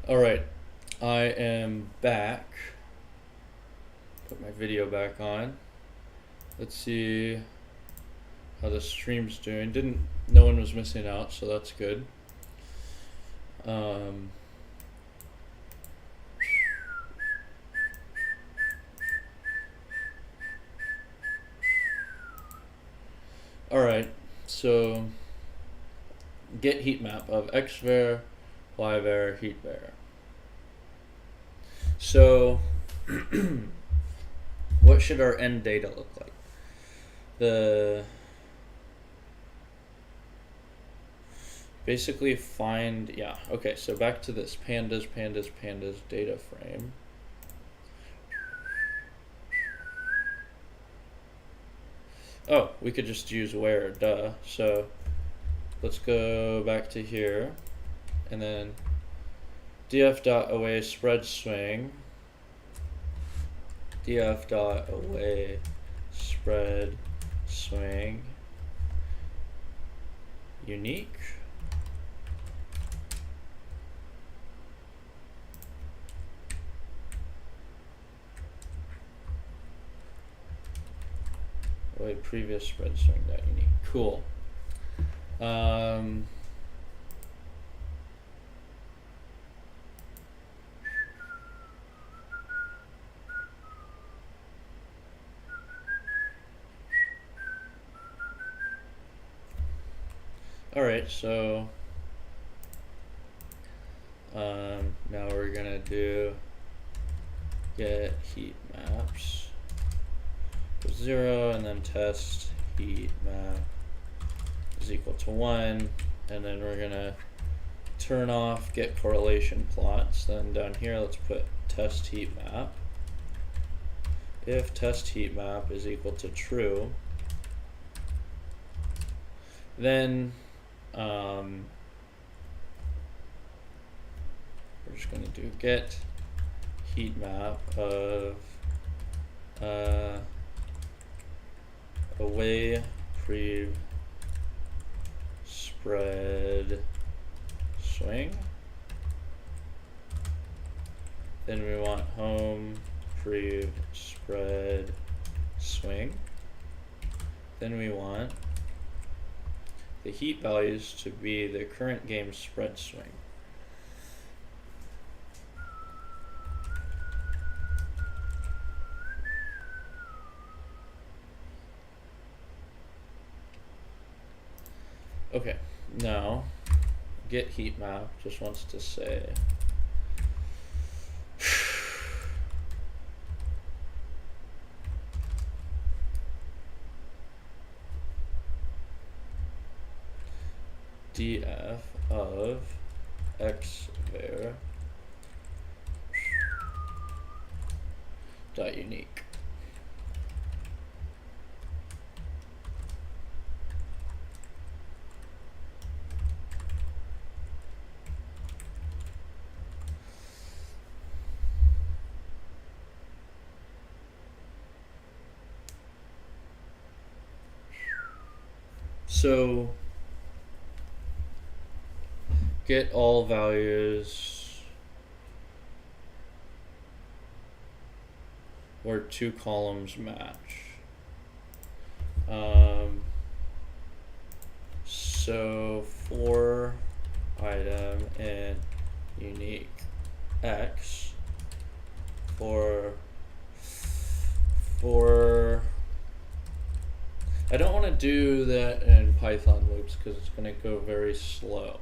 Alright, I am back. Put my video back on. Let's see how the stream's doing. No one was missing out, so that's good. Alright, so get heat map of xvar, yvar, heatvar. So what should our end data look like? Basically find, okay, so back to this pandas data frame. Oh, we could just use where, duh. So let's go back to here and then df.away spread swing, df.away spread swing unique. Wait, previous spread swing dot unique. Cool. Alright, so now we're gonna do get heat maps 0 and then test heat map is equal to 1, and then we're gonna turn off get correlation plots. Then down here let's put test heat map. If test heat map is equal to true, then we're just going to do get heat map of away prev spread swing. Then we want home prev spread swing. Then we want the heat values to be the current game spread swing. Okay, now get heat map just wants to say df of xvar dot unique. So get all values where two columns match. So for item and unique x for I don't want to do that in Python loops because it's going to go very slow.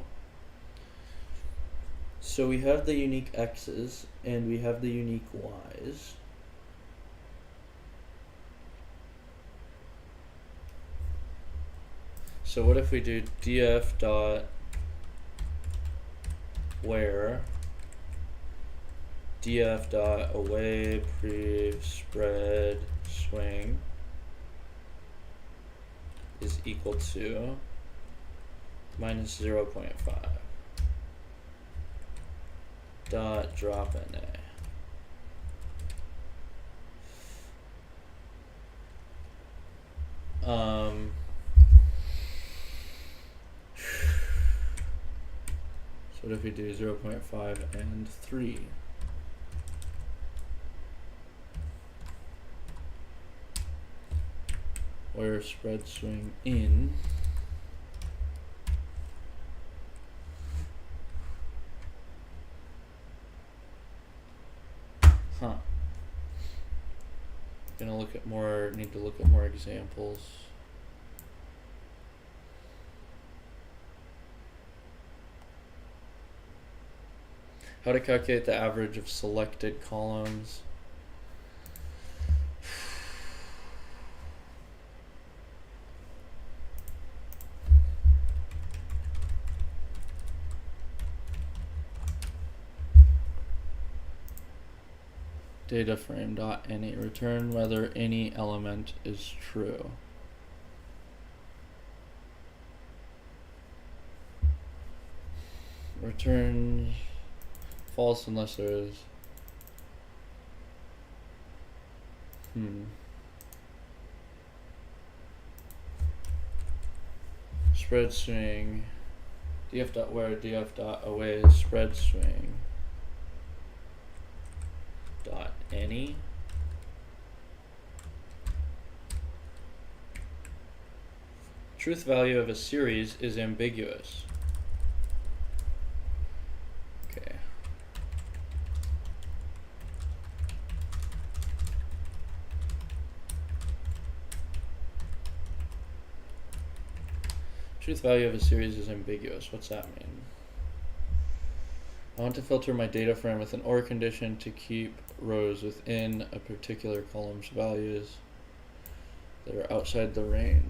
So we have the unique x's and we have the unique y's. So what if we do df dot where df dot away prev spread swing is equal to minus 0.5 dot drop NA. So what if we do 0.5 and 3? Where spread swing in need to look at more examples. How to calculate the average of selected columns. Data frame dot any, return whether any element is true. Return false unless there is. Spread swing. df dot where df dot away is spread swing dot any. Truth value of a series is ambiguous. Okay. Truth value of a series is ambiguous. What's that mean? I want to filter my data frame with an OR condition to keep rows within a particular column's values that are outside the range.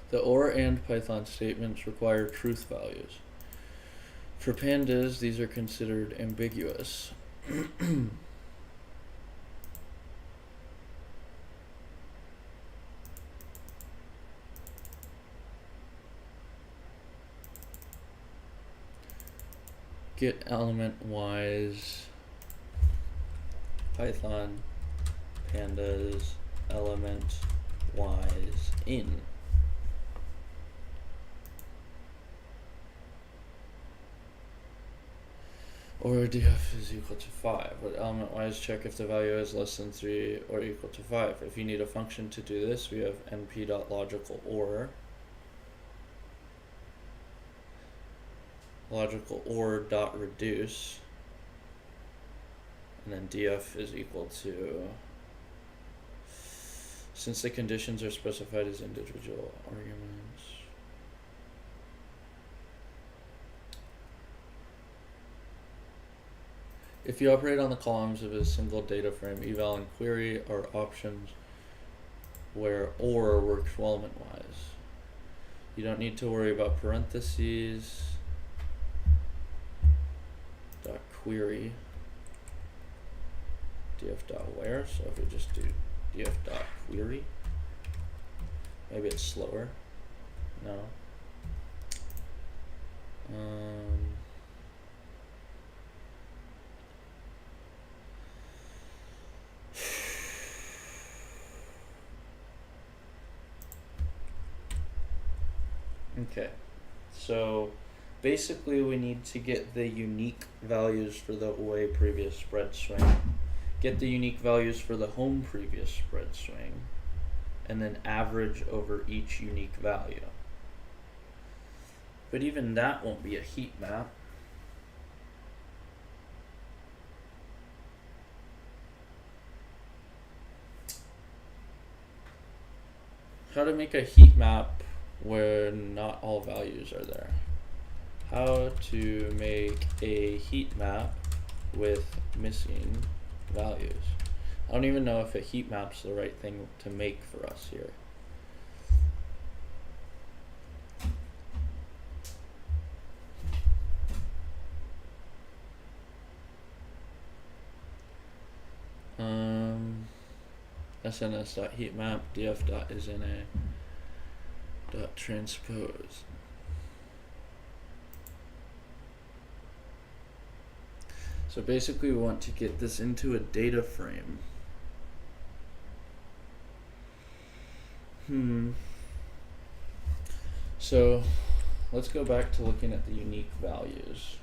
The OR and Python statements require truth values. For pandas, these are considered ambiguous. Get element wise Python pandas element wise in. Or df is equal to 5. But element wise check if the value is less than 3 or equal to 5. If you need a function to do this, we have np.logical or dot reduce, and then df is equal to, since the conditions are specified as individual arguments, if you operate on the columns of a single data frame, eval and query are options where OR works well element-wise. You don't need to worry about parentheses. Dot query df dot where. So if we just do df dot query, maybe it's slower. No. Okay, so basically we need to get the unique values for the away previous spread swing, get the unique values for the home previous spread swing, and then average over each unique value. But even that won't be a heat map. How to make a heat map where not all values are there. How to make a heat map with missing values. I don't even know if a heat map's the right thing to make for us here. SNS.heatmap df.is_na.transpose. So basically we want to get this into a data frame. So let's go back to looking at the unique values.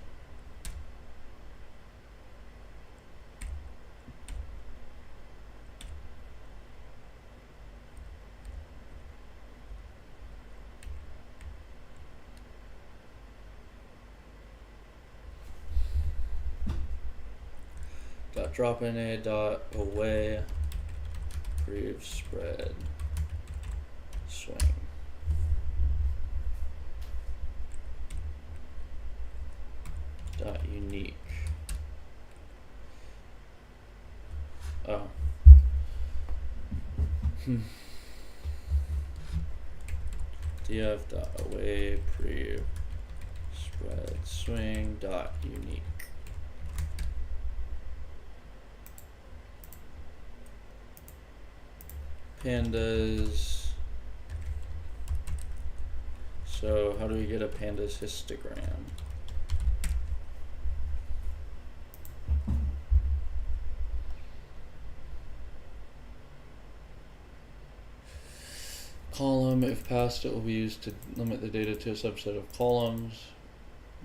Dot drop in a dot away prev spread swing. Dot unique. Oh. Df dot away prev spread swing dot unique. Pandas. So how do we get a pandas histogram? Column, if passed, it will be used to limit the data to a subset of columns.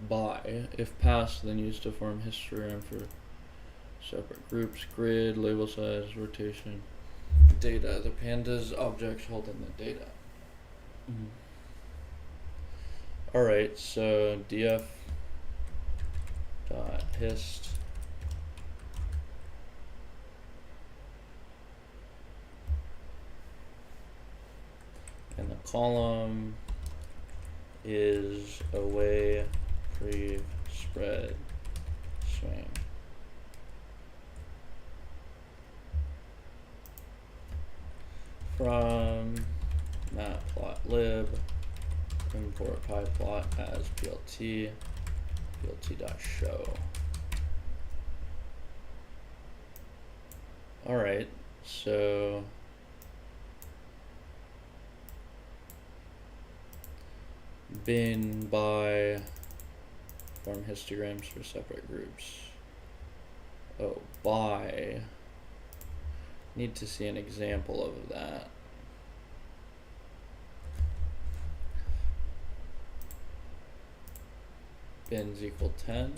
By, if passed, then used to form histogram for separate groups. Grid, label size, rotation. Data, the pandas objects holding the data. Alright, so df dot hist and the column is away prev spread swing. From matplotlib import pyplot as plt plt.show. Alright, so bin by form histograms for separate groups. Oh, by. Need to see an example of that. Bins equal 10.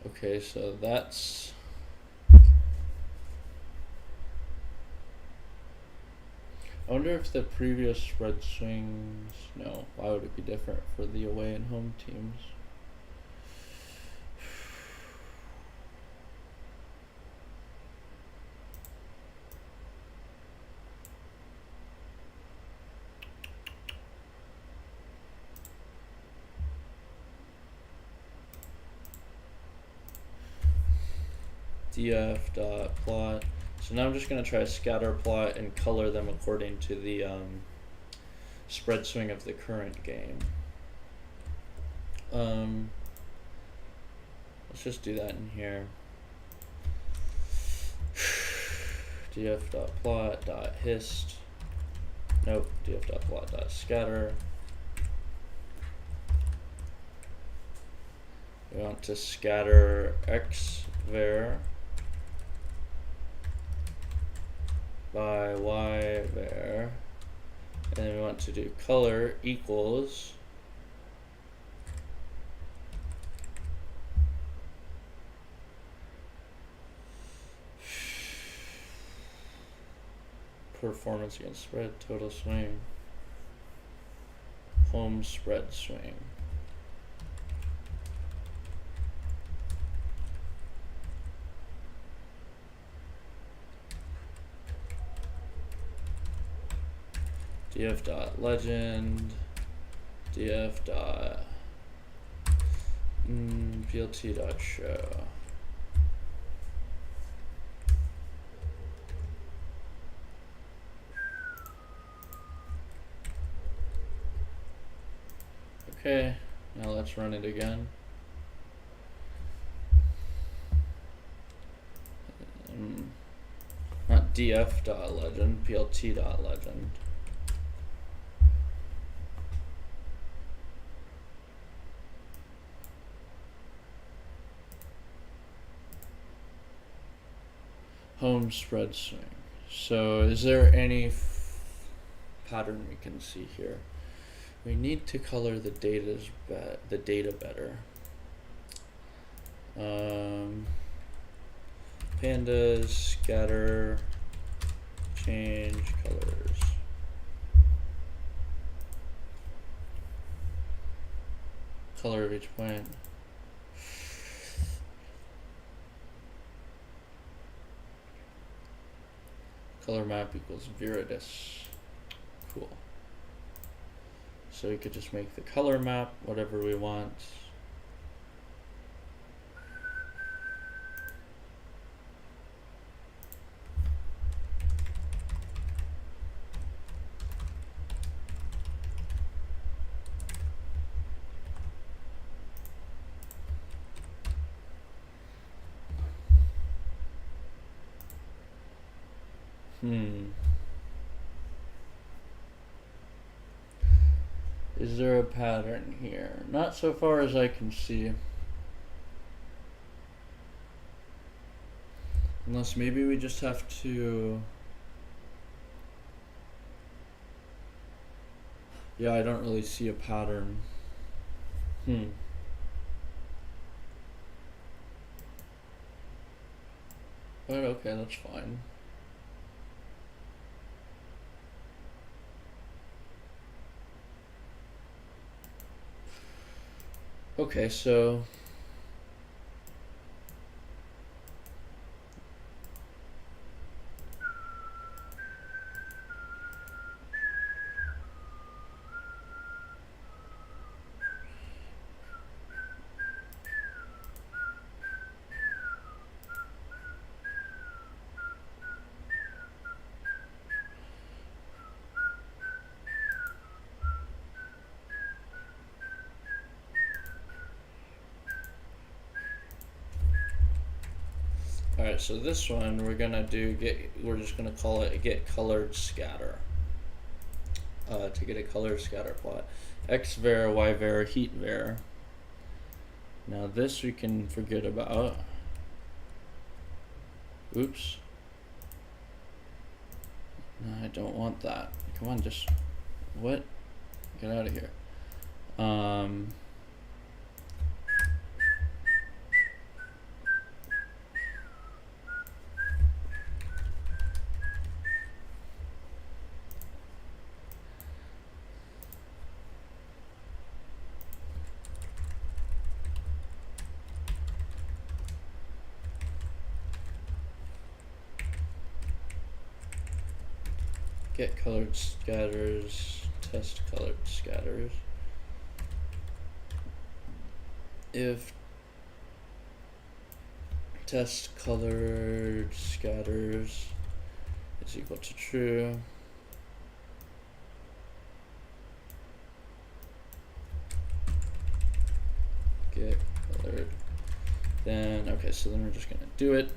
Okay, so that's I wonder if the previous spread swings, no, why would it be different for the away and home teams? df dot plot. So now I'm just going to try to scatter plot and color them according to the spread swing of the current game. Let's just do that in here. df.plot.hist. Nope, df.plot.scatter. We want to scatter x var by y var, and then we want to do color equals performance against spread, total swing, home spread swing. df.legend, df.plt.show. Okay, now let's run it again. df.legend, plt.legend. Home spread swing. So is there any pattern we can see here? We need to color the data better. Pandas, scatter, change colors. Color of each point. Color map equals viridis. Cool. So we could just make the color map whatever we want. Is there a pattern here? Not so far as I can see. Unless maybe we just have to... Yeah, I don't really see a pattern. But okay, that's fine. Okay, so alright, so this one we're gonna do we're just gonna call it get colored scatter. To get a colored scatter plot. X-var, Y-var, heat-var. Now this we can forget about. Oops. No, I don't want that. Come on, just what? Get out of here. Get colored scatters, test colored scatters. If test colored scatters is equal to true, get colored, then okay, so then we're just gonna do it.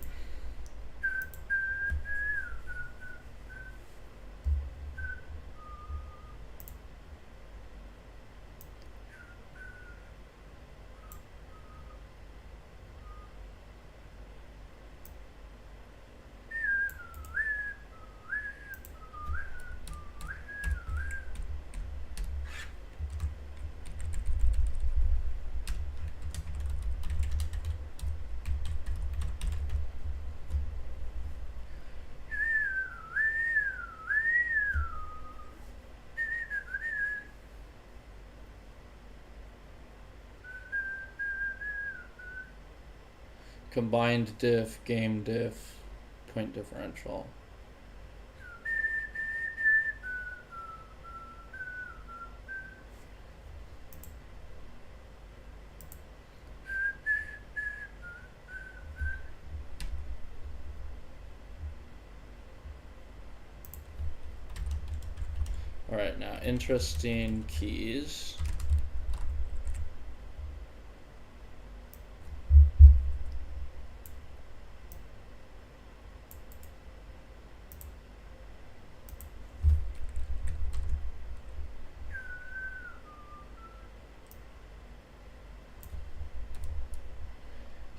Combined diff, game diff, point differential. Alright, now interesting keys.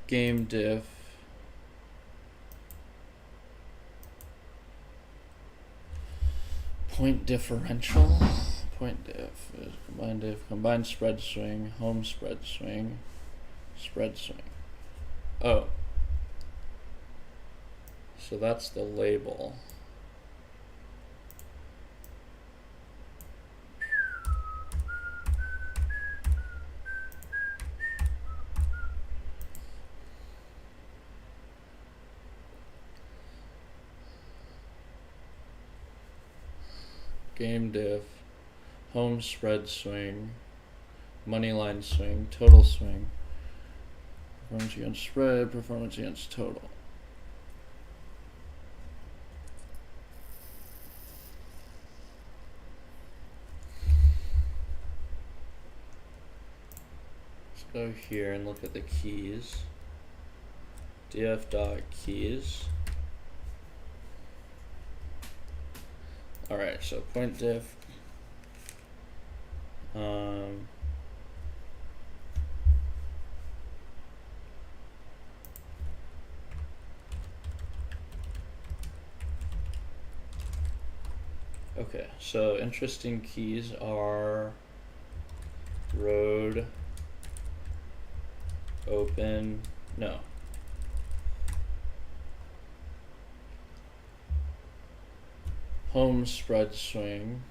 game diff point differential. Point diff is combined spread swing, home spread swing, spread swing. Oh. So that's the label. Game diff, home spread swing, money line swing, total swing, performance against spread, performance against total. Let's go here and look at the keys. df.keys. Alright, so point diff. Okay, so interesting keys are road, open, no. Home spread swing.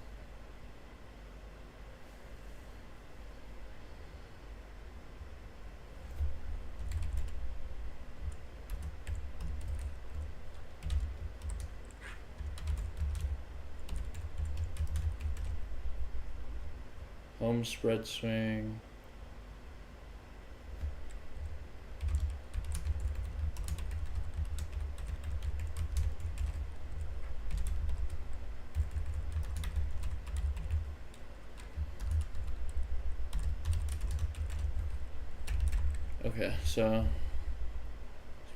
Home spread swing. Okay, so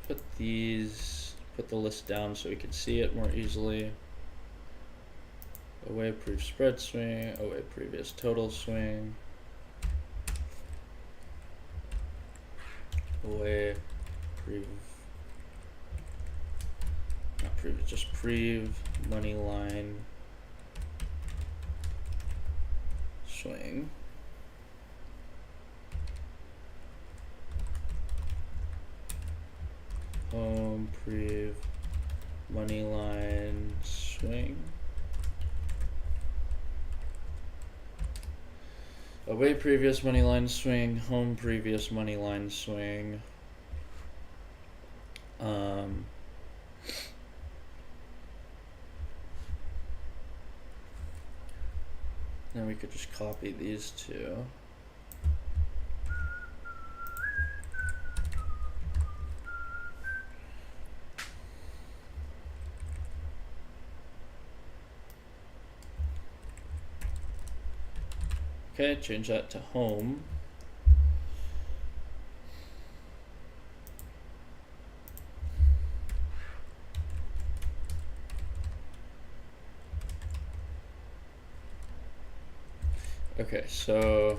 let's put the list down so we can see it more easily. Away proof spread swing, away previous total swing, away not previous, just prev money line swing. Home prev money line swing. Away previous money line swing, home previous money line swing. Then we could just copy these two. Okay, change that to home. Okay, so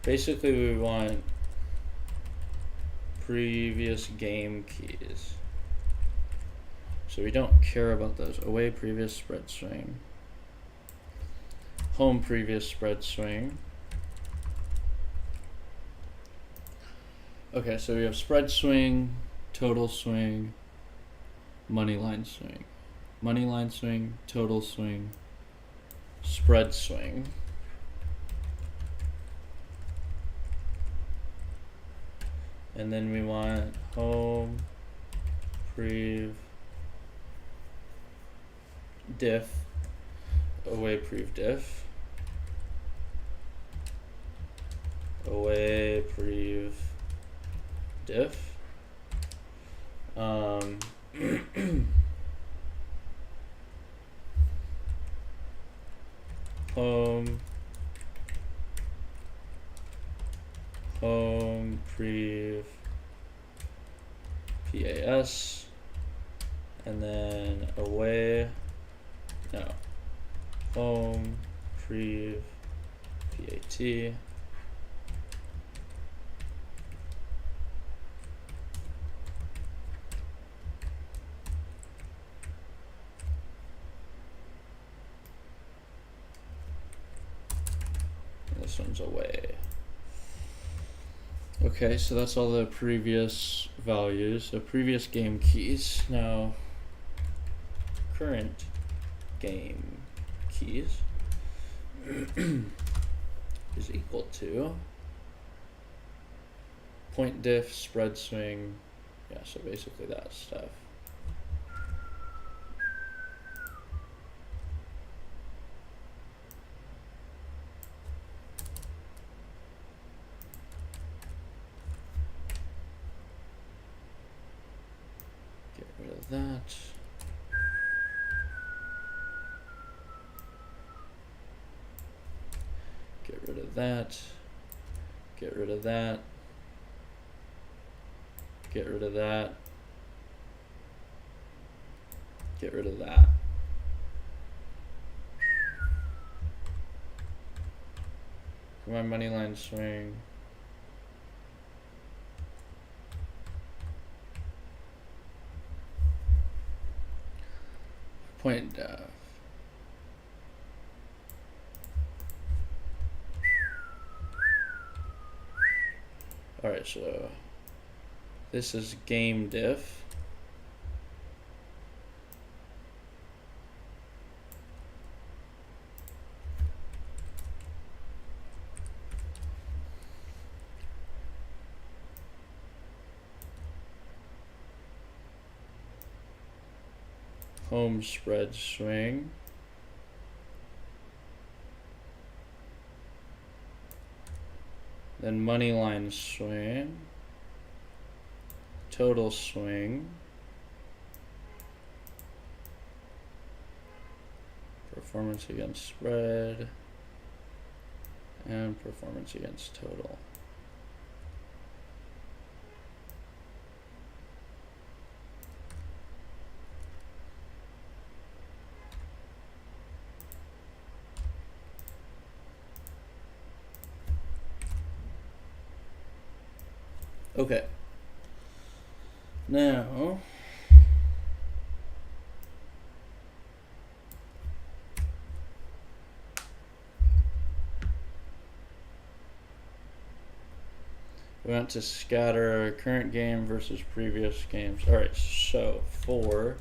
basically we want previous game keys. So we don't care about those. Away previous spread swing. Home previous spread swing. Okay, so we have spread swing, total swing, money line swing. Money line swing, total swing, spread swing. And then we want home, prev, diff, away prev diff, away prev diff. Home prev PAS, and then away, no, home prev PAT, one's away. Okay, so that's all the previous values, the previous game keys. Now, current game keys is equal to point diff, spread swing, yeah, so basically that stuff. Get rid of that. Get rid of that. Get rid of that. Get rid of that. Get rid of that. For my money line swing. Point diff. Alright, so this is game diff. Home spread swing. Then money line swing. Total swing. Performance against spread. And performance against total. Okay. Now, we want to scatter current game versus previous games. All right, so for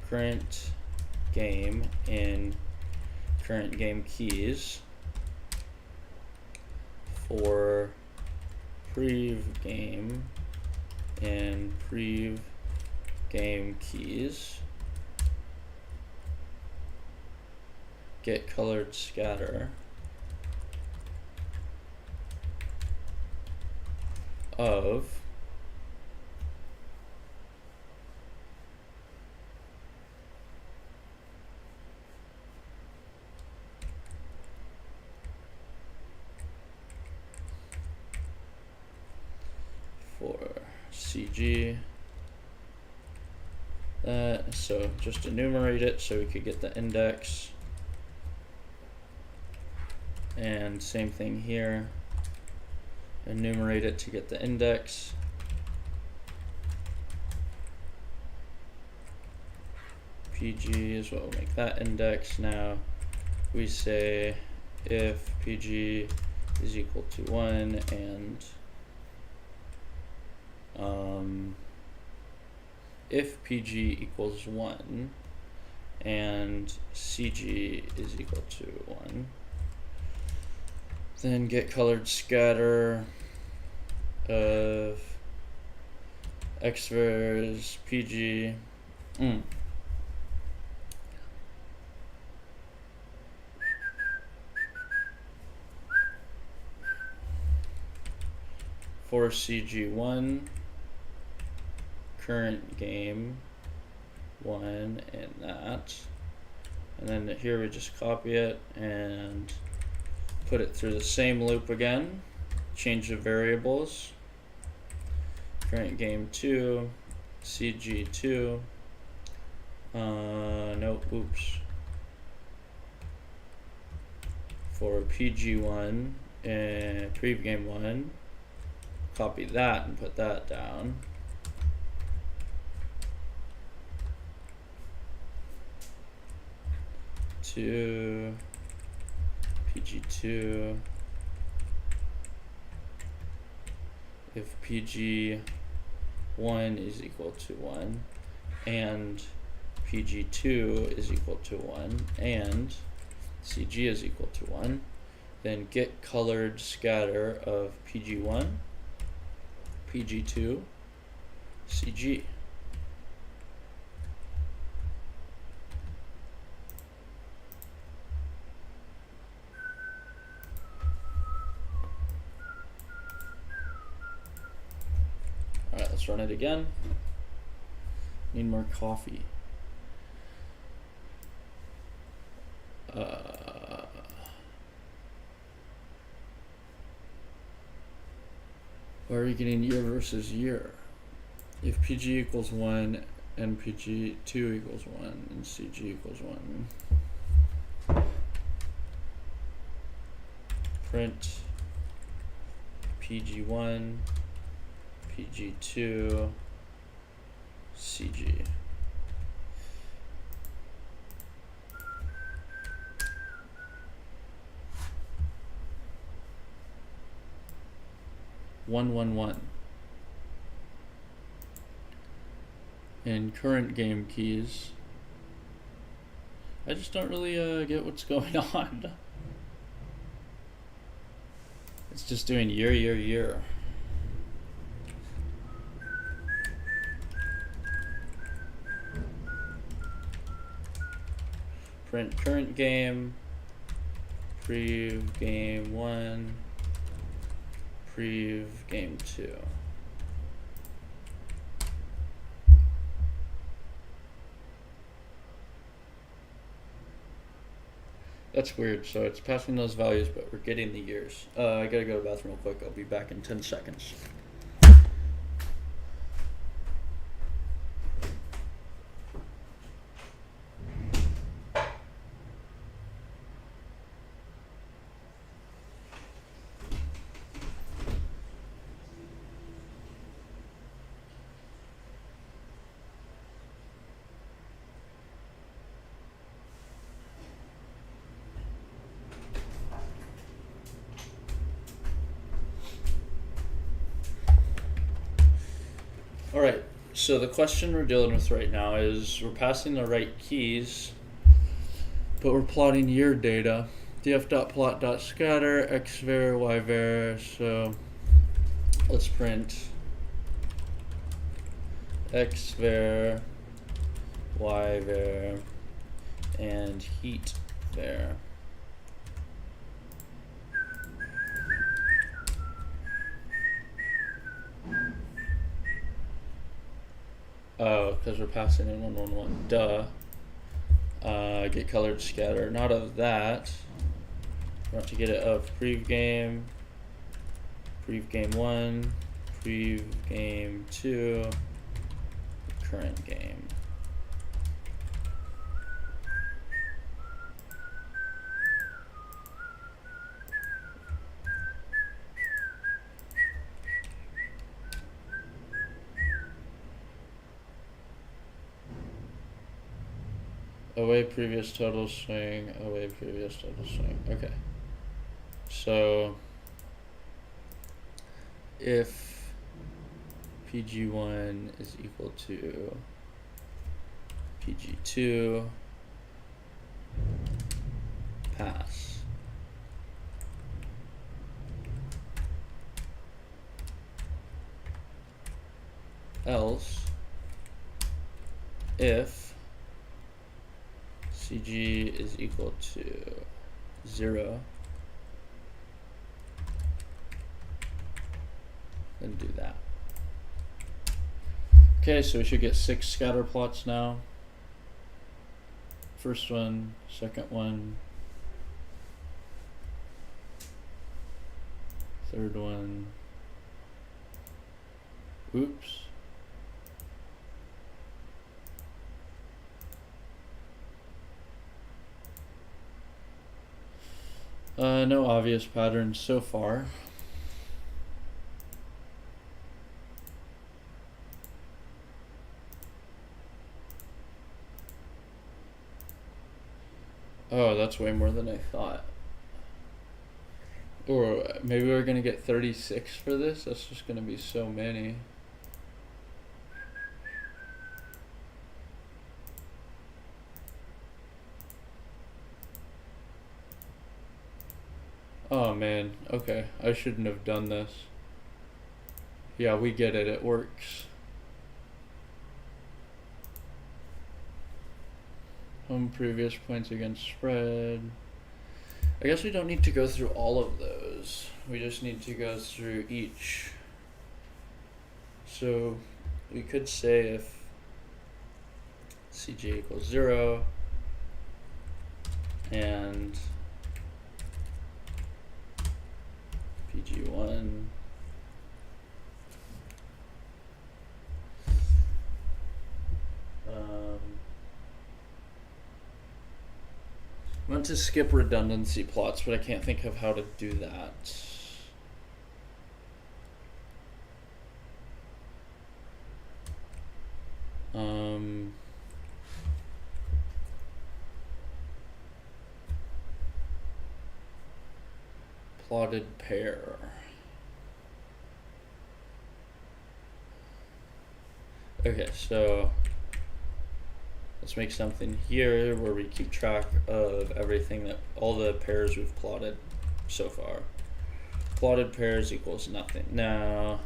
current game in current game keys, for prev game and prev game keys, get colored scatter of for CG that, so just enumerate it so we could get the index, and same thing here, enumerate it to get the index, PG is what will make that index. Now we say if PG is equal to 1 and if PG equals 1 and CG is equal to 1, then get colored scatter of X versus PG. For CG1, current game 1 and that, and then here we just copy it and put it through the same loop again, change the variables, current game 2, CG2, nope, oops, for PG1 and prev game 1, copy that and put that down. To PG2, if PG1 is equal to 1, and PG2 is equal to 1, and CG is equal to 1, then get colored scatter of PG1, PG2, CG. Alright, let's run it again. Need more coffee. Why are we getting year versus year? If PG equals 1 and PG2 equals 1 and CG equals 1, print PG1, PG2, CG. One. And current game keys. I just don't really get what's going on. It's just doing year. Print current game, prev game 1, prev game 2. That's weird, so it's passing those values, but we're getting the years. I gotta go to the bathroom real quick. I'll be back in 10 seconds. Alright, so the question we're dealing with right now is we're passing the right keys, but we're plotting year data. df.plot.scatter, xvar, yvar, so let's print xvar, yvar, and heat var. Oh, because we're passing in 1, duh. Get colored scatter, not of that. We want to get it of prev game 1, prev game 2, current game. Away previous total swing, away previous total swing. Okay. So if PG1 is equal to PG2, pass. Else, if CG is equal to 0, then do that. Okay, so we should get 6 scatter plots now. First one, second one, third one. Oops. No obvious patterns so far. Oh, that's way more than I thought. Or maybe we're gonna get 36 for this. That's just gonna be so many. Oh man, okay. I shouldn't have done this. Yeah, we get it. It works. Home previous points against spread. I guess we don't need to go through all of those. We just need to go through each. So we could say if CJ equals 0 and PG1 I want to skip redundancy plots, but I can't think of how to do that. Plotted pair. Okay, so let's make something here where we keep track of everything that all the pairs we've plotted so far. Plotted pairs equals nothing. Now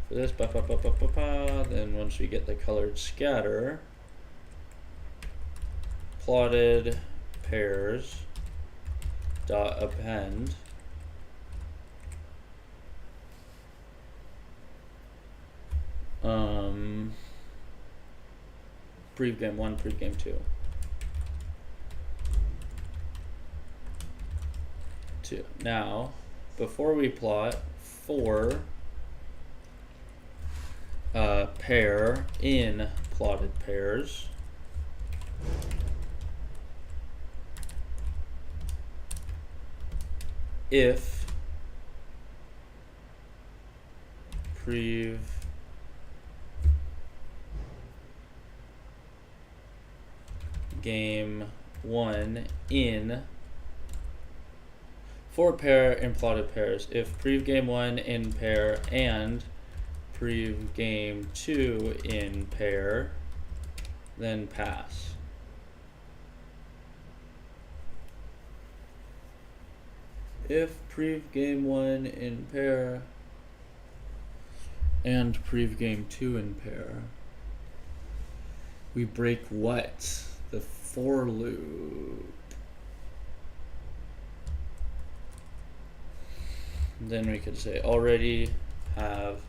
for this, then once we get the colored scatter, plotted pairs dot append pregame 1, pregame 2. Now, before we plot for pair in plotted pairs, if prev game 1 in for pair in plotted pairs, if prev game 1 in pair and prev game 2 in pair, then pass. If prev game 1 in pair and prev game 2 in pair, we break what? The for loop. Then we could say already have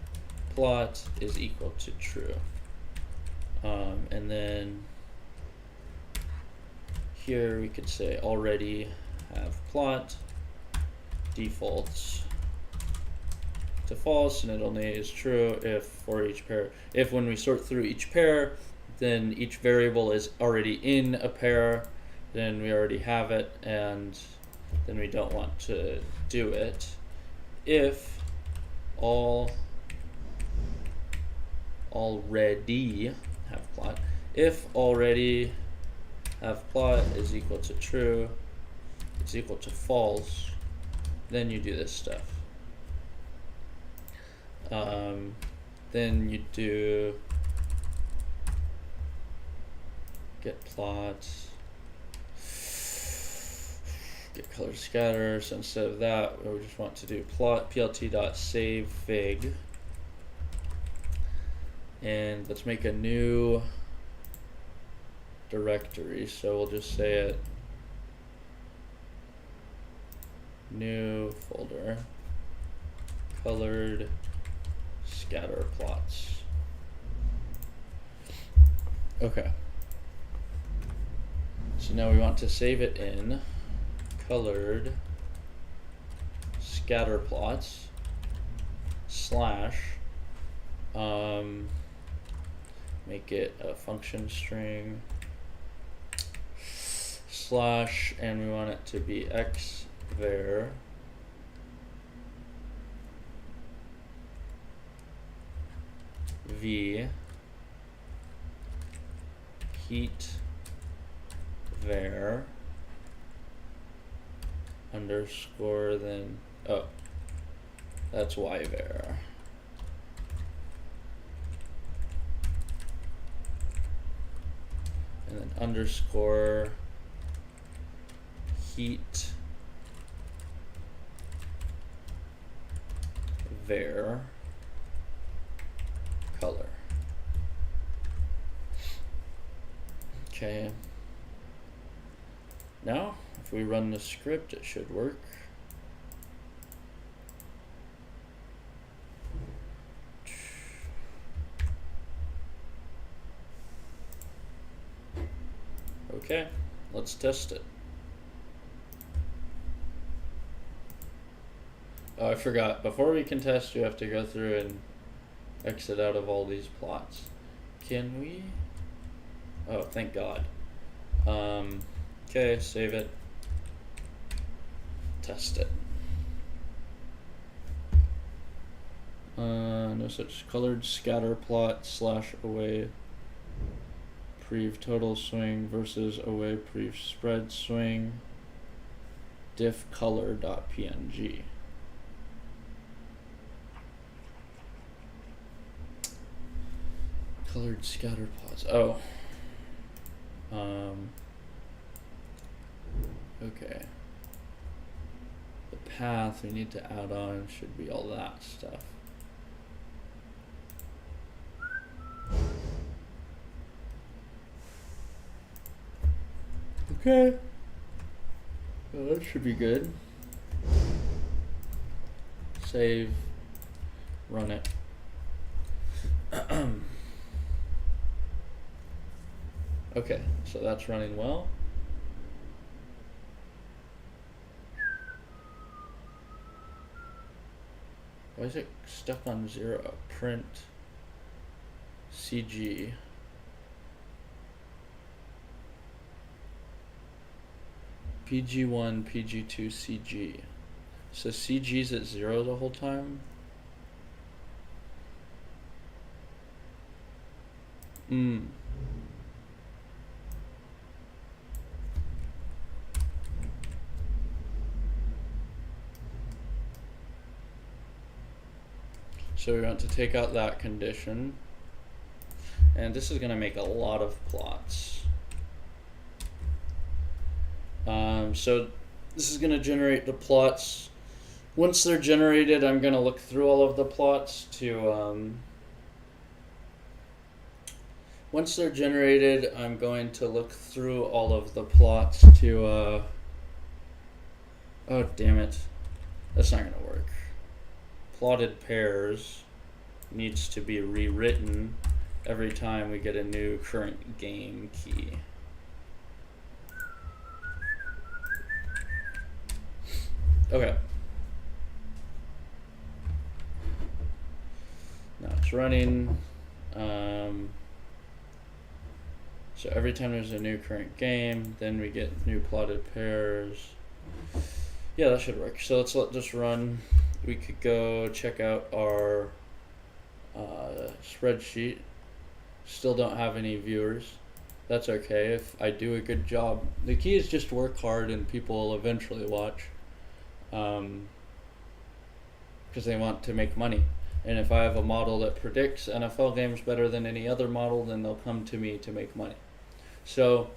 plot is equal to true. And then here we could say already have plot defaults to false, and it only is true if for each pair, if when we sort through each pair, then each variable is already in a pair, then we already have it, and then we don't want to do it. If all already have plot, if already have plot is equal to true, is equal to false, then you do this stuff. Then you do get plot, get color scatter. So instead of that, we just want to do plot plt.savefig, and let's make a new directory. So we'll just say it new folder colored scatter plots. Okay. So now we want to save it in colored scatter plots slash make it a function string slash, and we want it to be xvar v heat var underscore then Oh, that's yvar. And then underscore heat var color. Okay. Now, if we run the script, it should work. Okay, let's test it. Oh, I forgot. Before we can test, you have to go through and exit out of all these plots. Can we? Oh, thank God. Okay, save it. Test it. No such colored scatter plot / away prev total swing versus away prev spread swing diff color.png. Colored scatter plots. Oh. Okay. The path we need to add on should be all that stuff. Okay. Well, that should be good. Save. Run it. Okay, so that's running well. Why is it stuck on 0? Print CG. PG1, PG2, CG. So CG's at 0 the whole time? So we want to take out that condition. And this is going to make a lot of plots. So this is going to generate the plots. Once they're generated, I'm going to look through all of the plots to... Once they're generated, I'm going to look through all of the plots to... Oh, damn it. That's not going to work. Plotted pairs needs to be rewritten every time we get a new current game key. Okay. Now it's running. So every time there's a new current game, then we get new plotted pairs. Yeah, that should work. So let's let this run. We could go check out our spreadsheet. Still don't have any viewers. That's okay if I do a good job. The key is just work hard and people will eventually watch. Because they want to make money. And if I have a model that predicts NFL games better than any other model, then they'll come to me to make money. So,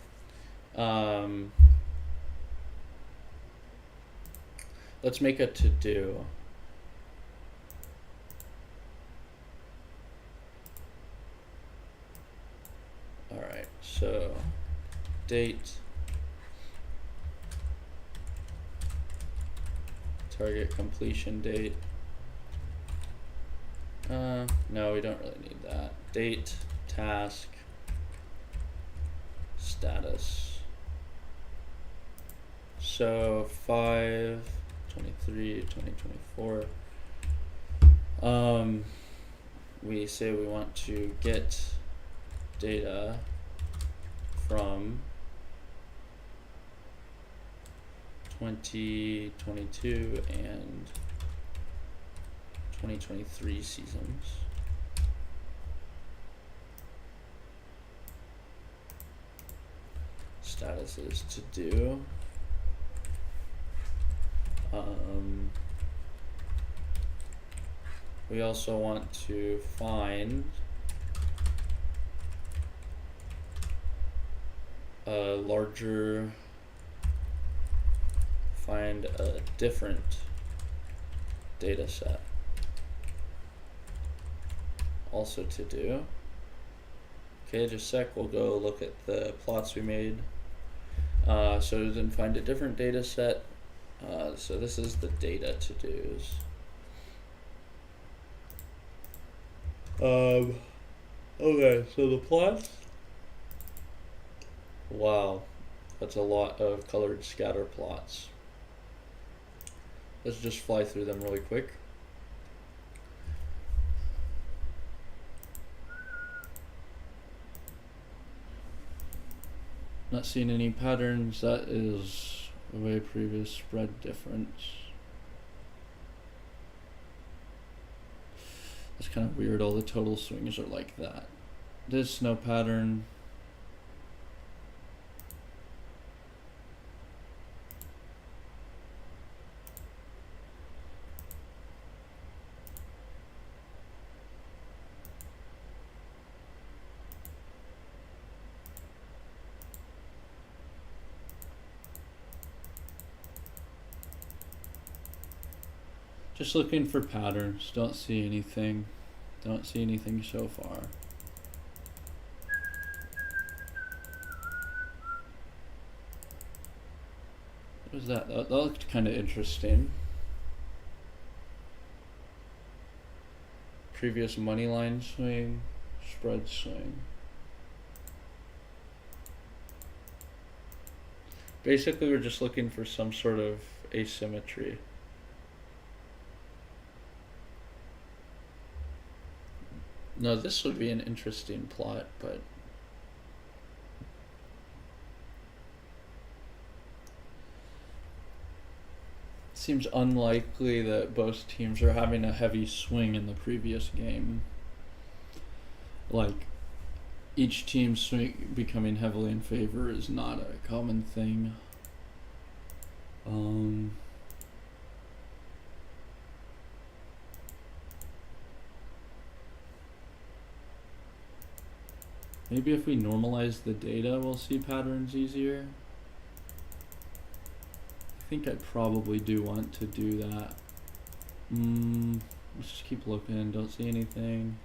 let's make a to-do. Alright, so date, target completion date. No, we don't really need that. Date, task, status. So 5/23/2024. We say we want to get data from 2022 and 2023 seasons. Status is to do. we also want to find a different data set also to do. Okay, just a sec, we'll go look at the plots we made. So then find a different data set. So this is the data to do's. Okay, so the plots. Wow, that's a lot of colored scatter plots. Let's just fly through them really quick. Not seeing any patterns. That is a way previous spread difference. It's kind of weird, all the total swings are like that. This, no pattern. Just looking for patterns, don't see anything. Don't see anything so far. What was that? That looked kind of interesting. Previous money line swing, spread swing. Basically, we're just looking for some sort of asymmetry. No, this would be an interesting plot, but it seems unlikely that both teams are having a heavy swing in the previous game. Like, each team swing becoming heavily in favor is not a common thing. Maybe if we normalize the data, we'll see patterns easier. I think I probably do want to do that. Let's just keep looking, don't see anything.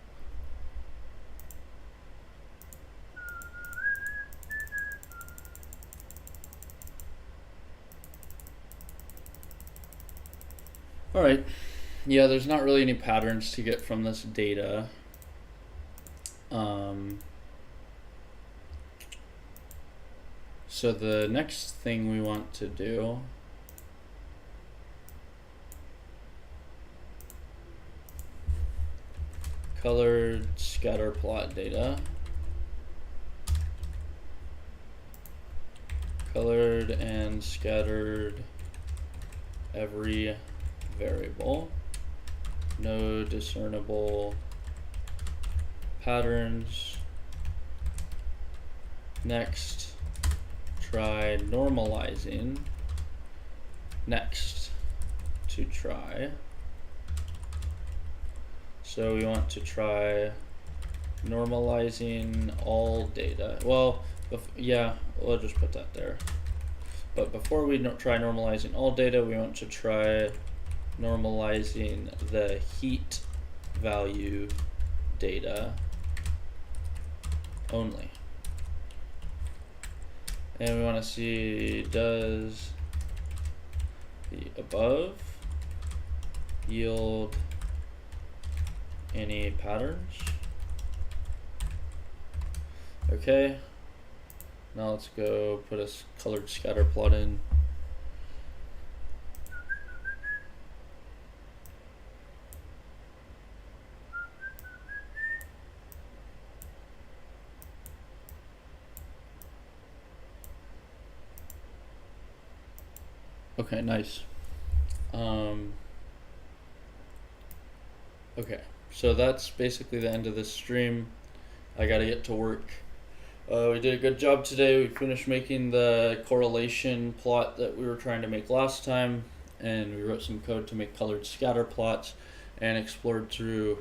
Alright, yeah, there's not really any patterns to get from this data. So the next thing we want to do colored scatter plot data. Colored and scattered every variable. No discernible patterns. Next, try normalizing. Next, to try. So we want to try normalizing all data. Well, yeah, we'll just put that there. But before we try normalizing all data, we want to try normalizing the heat value data only. And we want to see, does the above yield any patterns? Okay, now let's go put a colored scatter plot in. Okay, nice. Okay, so that's basically the end of this stream. I gotta get to work. We did a good job today. We finished making the correlation plot that we were trying to make last time, and we wrote some code to make colored scatter plots. and explored through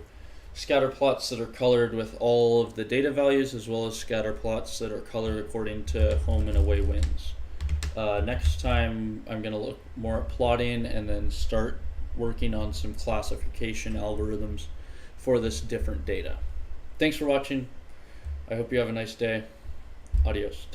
scatter plots that are colored with all of the data values, as well as scatter plots that are colored according to home and away winds. Next time I'm going to look more at plotting and then start working on some classification algorithms for this different data. Thanks for watching. I hope you have a nice day. Adios.